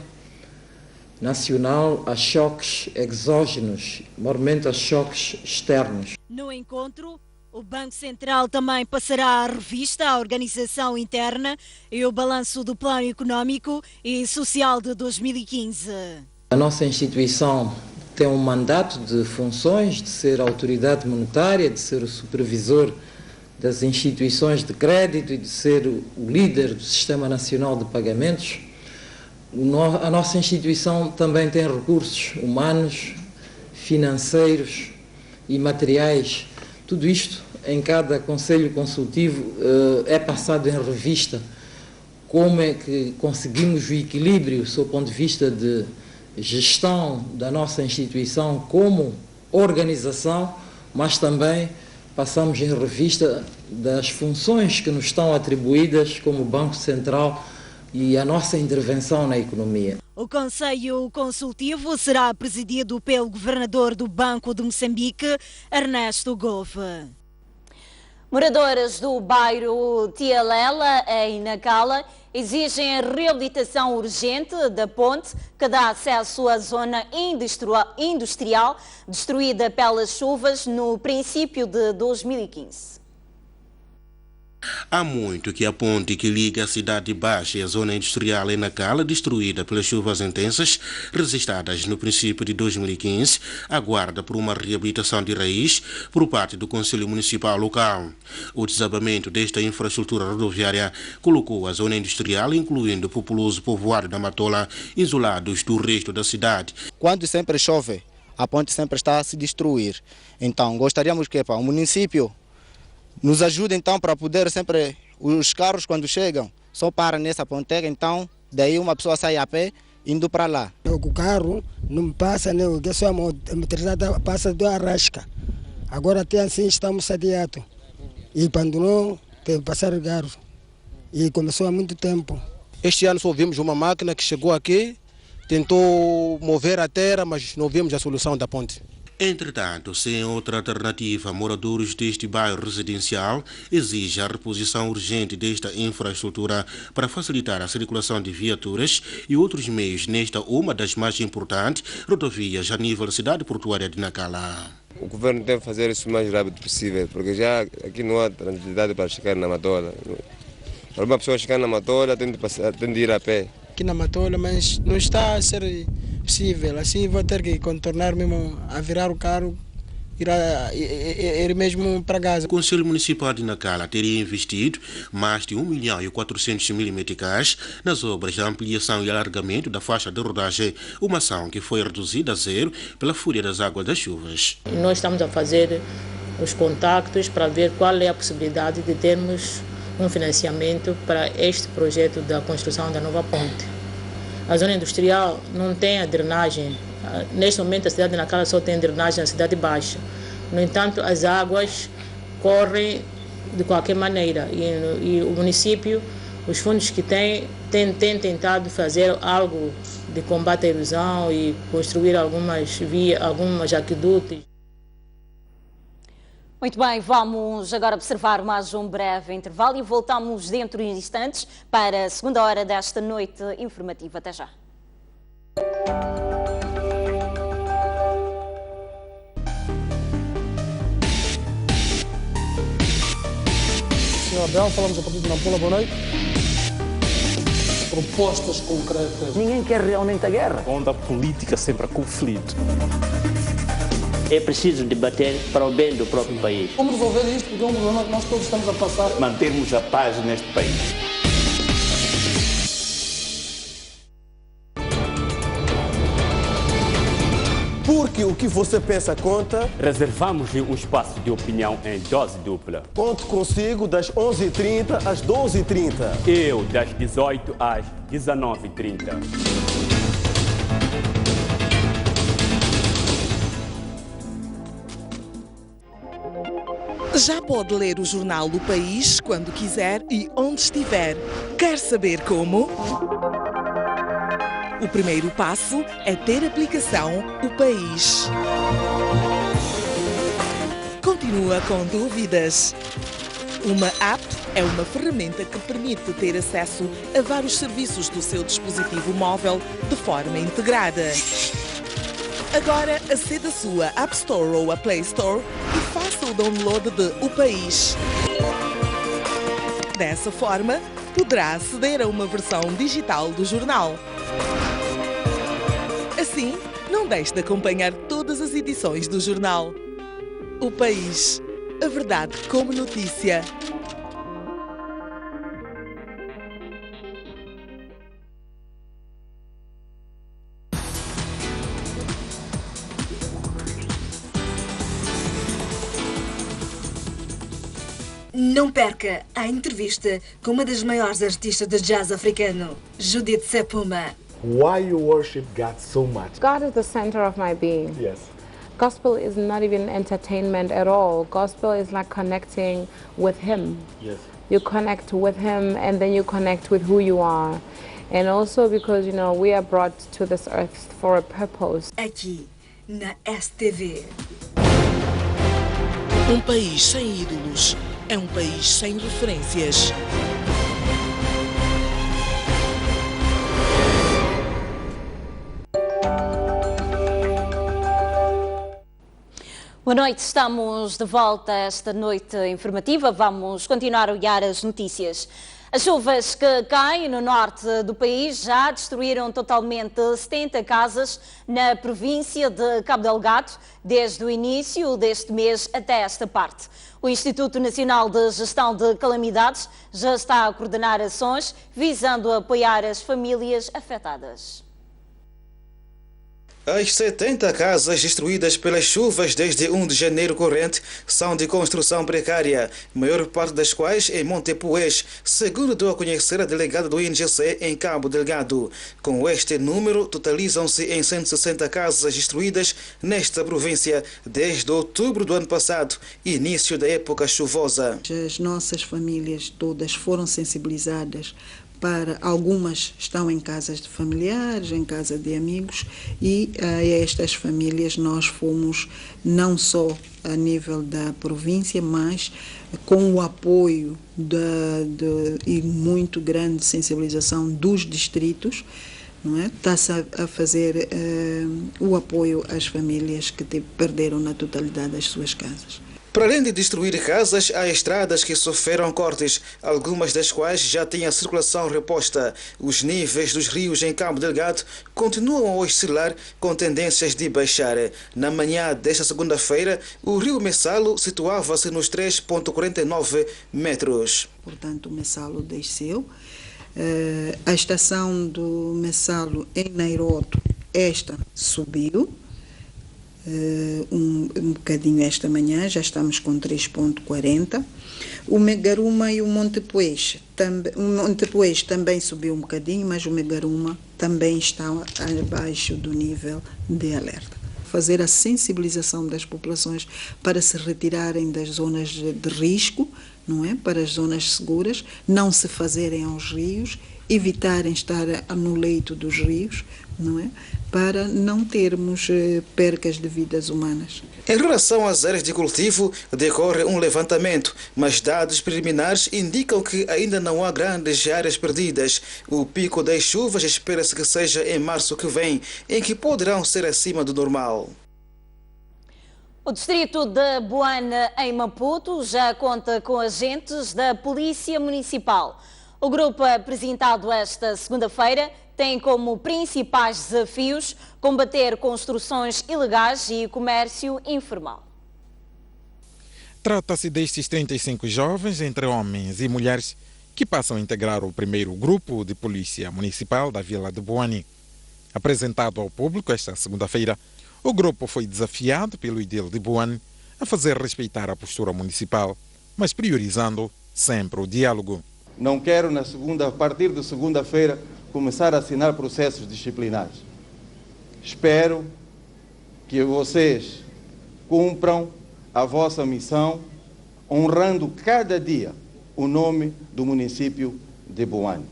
nacional a choques exógenos, maiormente a choques externos. No encontro, o Banco Central também passará à revista a organização interna e o balanço do Plano Económico e Social de 2015. A nossa instituição tem um mandato de funções, de ser a autoridade monetária, de ser o supervisor das instituições de crédito e de ser o líder do Sistema Nacional de Pagamentos. A nossa instituição também tem recursos humanos, financeiros e materiais. Tudo isto, em cada Conselho Consultivo, é passado em revista como é que conseguimos o equilíbrio, sob o ponto de vista de gestão da nossa instituição como organização, mas também passamos em revista das funções que nos estão atribuídas como Banco Central e a nossa intervenção na economia. O Conselho Consultivo será presidido pelo governador do Banco de Moçambique, Ernesto Gouve. Moradores do bairro Tialela, em Nacala, exigem a reabilitação urgente da ponte que dá acesso à zona industrial destruída pelas chuvas no princípio de 2015. Há muito que a ponte que liga a Cidade Baixa e a zona industrial em Nacala, destruída pelas chuvas intensas registradas no princípio de 2015, aguarda por uma reabilitação de raiz por parte do Conselho Municipal local. O desabamento desta infraestrutura rodoviária colocou a zona industrial, incluindo o populoso povoado da Matola, isolados do resto da cidade. Quando sempre chove, a ponte sempre está a se destruir. Então, gostaríamos que o município nos ajude então para poder sempre, os carros quando chegam, só param nessa ponteira, então daí uma pessoa sai a pé indo para lá. O carro não passa, né? O que só a motorizada passa do Arrasca. Agora até assim estamos adiados. E quando não, tem que passar o carro. E começou há muito tempo. Este ano só vimos uma máquina que chegou aqui, tentou mover a terra, mas não vimos a solução da ponte. Entretanto, sem outra alternativa, moradores deste bairro residencial exigem a reposição urgente desta infraestrutura para facilitar a circulação de viaturas e outros meios nesta uma das mais importantes rodovias a nível da cidade portuária de Nacala. O governo deve fazer isso o mais rápido possível, porque já aqui não há tranquilidade para chegar na Matola. Para uma pessoa chegar na Matola tem de ir a pé. Aqui na Matola, mas não está a ser possível. Assim vou ter que contornar mesmo, a virar o carro, ir mesmo para casa. O Conselho Municipal de Nacala teria investido mais de 1.400.000 meticais nas obras de ampliação e alargamento da faixa de rodagem, uma ação que foi reduzida a zero pela fúria das águas das chuvas. Nós estamos a fazer os contactos para ver qual é a possibilidade de termos um financiamento para este projeto da construção da nova ponte. A zona industrial não tem a drenagem. Neste momento a cidade de Nacala só tem drenagem na Cidade Baixa. No entanto, as águas correm de qualquer maneira e o município, os fundos que tem tentado fazer algo de combate à erosão e construir algumas vias, algumas aquedutos. Muito bem, vamos agora observar mais um breve intervalo e voltamos dentro de instantes para a segunda hora desta noite informativa. Até já. Senhor Abel, falamos a partir de Nampula, boa noite. Propostas concretas. Ninguém quer realmente a guerra. Onde a política sempre há conflito. É preciso debater para o bem do próprio país. Como resolver isto? Porque é um problema que nós todos estamos a passar. Mantermos a paz neste país. Porque o que você pensa conta. Reservamos um espaço de opinião em dose dupla. Conto consigo das 11h30 às 12h30. Eu, das 18 às 19h30. Já pode ler o jornal O País quando quiser e onde estiver. Quer saber como? O primeiro passo é ter a aplicação O País. Continua com dúvidas? Uma app é uma ferramenta que permite ter acesso a vários serviços do seu dispositivo móvel de forma integrada. Agora aceda à sua App Store ou a Play Store e faça o download de O País. Dessa forma, poderá aceder a uma versão digital do jornal. Assim, não deixe de acompanhar todas as edições do jornal. O País. A verdade como notícia. Não perca a entrevista com uma das maiores artistas de jazz africano, Judith Sepuma. Why you worship God so much? God is the center of my being. Yes. Gospel is not even entertainment at all. Gospel is like connecting with Him. Yes. You connect with Him and then you connect with who you are. And also because, you know, we are brought to this earth for a purpose. Aqui, na STV. Um país sem ídolos é um país sem referências. Boa noite, estamos de volta esta noite informativa. Vamos continuar a olhar as notícias. As chuvas que caem no norte do país já destruíram totalmente 70 casas na província de Cabo Delgado, desde o início deste mês até esta parte. O Instituto Nacional de Gestão de Calamidades já está a coordenar ações visando apoiar as famílias afetadas. As 70 casas destruídas pelas chuvas desde 1 de janeiro corrente são de construção precária, a maior parte das quais em Montepuez, segundo deu a conhecer a delegada do INGC em Cabo Delgado. Com este número, totalizam-se em 160 casas destruídas nesta província desde outubro do ano passado, início da época chuvosa. As nossas famílias todas foram sensibilizadas. Algumas estão em casas de familiares, em casa de amigos, e a estas famílias nós fomos não só a nível da província, mas com o apoio e muito grande sensibilização dos distritos, não é? Está-se a fazer o apoio às famílias que perderam na totalidade as suas casas. Para além de destruir casas, há estradas que sofreram cortes, algumas das quais já têm a circulação reposta. Os níveis dos rios em Cabo Delgado continuam a oscilar com tendências de baixar. Na manhã desta segunda-feira, o rio Messalo situava-se nos 3,49 metros. Portanto, o Messalo desceu. A estação do Messalo em Nairoto, esta subiu. Um bocadinho esta manhã, já estamos com 3,40. O Megaruma e o Montepuez, o Montepuez também subiu um bocadinho, mas o Megaruma também está abaixo do nível de alerta. Fazer a sensibilização das populações para se retirarem das zonas de risco, não é? Para as zonas seguras, não se fazerem aos rios, evitarem estar no leito dos rios, não é? Para não termos percas de vidas humanas. Em relação às áreas de cultivo, decorre um levantamento, mas dados preliminares indicam que ainda não há grandes áreas perdidas. O pico das chuvas espera-se que seja em março que vem, em que poderão ser acima do normal. O distrito de Buana, em Maputo, já conta com agentes da Polícia Municipal. O grupo apresentado esta segunda-feira tem como principais desafios combater construções ilegais e comércio informal. Trata-se destes 35 jovens, entre homens e mulheres, que passam a integrar o primeiro grupo de polícia municipal da vila de Buane. Apresentado ao público esta segunda-feira, o grupo foi desafiado pelo edil de Buane a fazer respeitar a postura municipal, mas priorizando sempre o diálogo. Não quero, a partir de segunda-feira, começar a assinar processos disciplinares. Espero que vocês cumpram a vossa missão, honrando cada dia o nome do município de Buane.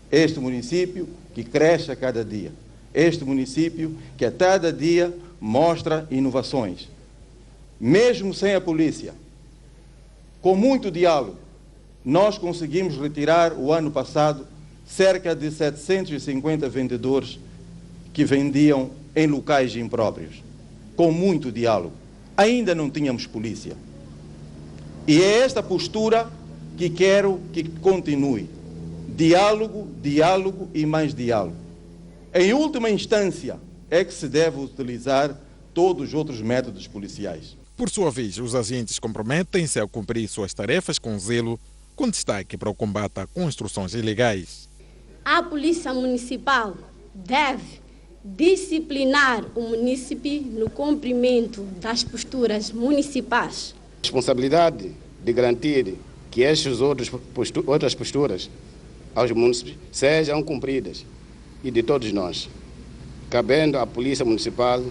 Este município que cresce a cada dia. Este município que a cada dia mostra inovações. Mesmo sem a polícia, com muito diálogo, nós conseguimos retirar o ano passado cerca de 750 vendedores que vendiam em locais impróprios, com muito diálogo. Ainda não tínhamos polícia. E é esta postura que quero que continue. Diálogo, diálogo e mais diálogo. Em última instância, é que se deve utilizar todos os outros métodos policiais. Por sua vez, os agentes comprometem-se a cumprir suas tarefas com zelo, com destaque para o combate a construções ilegais. A Polícia Municipal deve disciplinar o munícipe no cumprimento das posturas municipais. Responsabilidade de garantir que estas outras posturas aos munícipes sejam cumpridas e de todos nós, cabendo à Polícia Municipal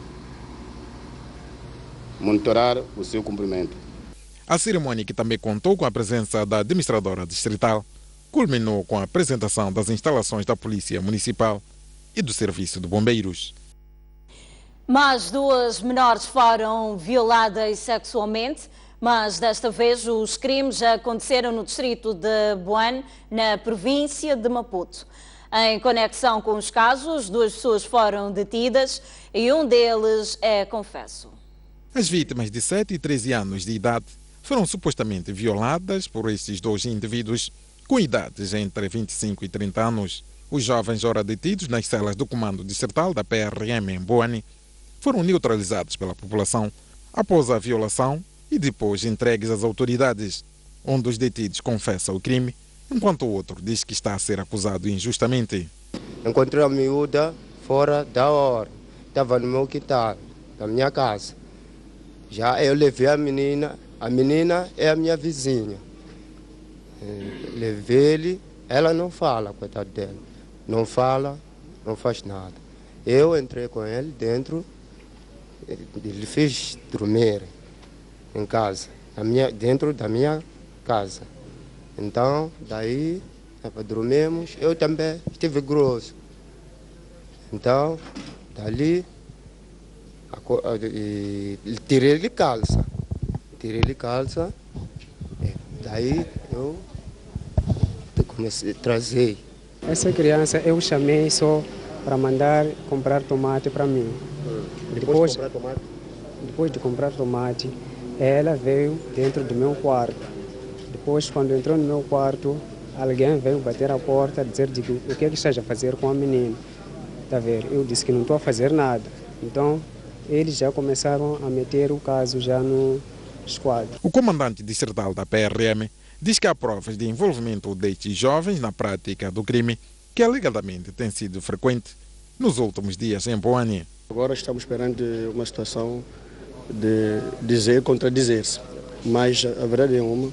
monitorar o seu cumprimento. A cerimônia, que também contou com a presença da administradora distrital, culminou com a apresentação das instalações da Polícia Municipal e do Serviço de Bombeiros. Mais 2 menores foram violadas sexualmente, mas desta vez os crimes aconteceram no distrito de Buane, na província de Maputo. Em conexão com os casos, 2 pessoas foram detidas e um deles é confesso. As vítimas de 7 e 13 anos de idade foram supostamente violadas por estes dois indivíduos com idades entre 25 e 30 anos. Os jovens ora detidos nas celas do Comando Distrital da PRM em Boane foram neutralizados pela população após a violação e depois entregues às autoridades. Um dos detidos confessa o crime, enquanto o outro diz que está a ser acusado injustamente. Encontrei a miúda fora da hora, estava no meu quintal, na minha casa. Já eu levei a menina é a minha vizinha. Levei-lhe, ela não fala, coitado dela. Não fala, não faz nada. Eu entrei com ele dentro, ele fez dormir em casa, dentro da minha casa. Então, daí, dormimos, eu também estive grosso. Então, dali, tirei-lhe calça. Daí eu comecei a trazer. Essa criança eu chamei só para mandar comprar tomate para mim. Depois de comprar tomate, ela veio dentro do meu quarto. Depois, quando entrou no meu quarto, alguém veio bater a porta, dizer o que é que estás a fazer com a menina. Tá a ver? Eu disse que não estou a fazer nada. Então, eles já começaram a meter o caso já no esquadro. O comandante distrital da PRM diz que há provas de envolvimento destes jovens na prática do crime, que alegadamente tem sido frequente nos últimos dias em Boane. Agora estamos perante uma situação de dizer contra dizer-se, mas a verdade é uma,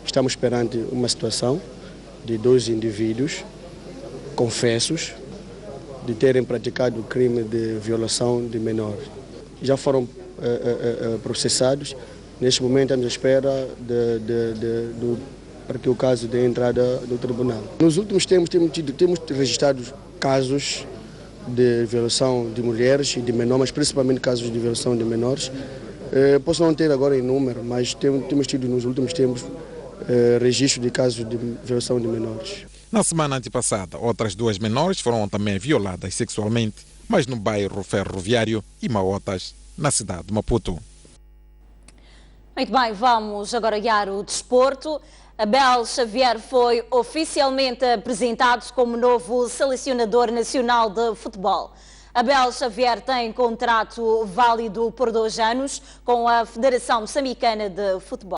estamos perante uma situação de dois indivíduos confessos de terem praticado o crime de violação de menores. Já foram processados. Neste momento estamos à espera para que o caso dê entrada no tribunal. Nos últimos tempos temos registrado casos de violação de mulheres e de menores, mas principalmente casos de violação de menores. Posso não ter agora em número, mas temos tido nos últimos tempos registro de casos de violação de menores. Na semana antepassada, outras duas menores foram também violadas sexualmente, mas no bairro Ferroviário e Maotas, na cidade de Maputo. Muito bem, vamos agora olhar o desporto. Abel Xavier foi oficialmente apresentado como novo selecionador nacional de futebol. Abel Xavier tem contrato válido por 2 anos com a Federação Moçambicana de Futebol.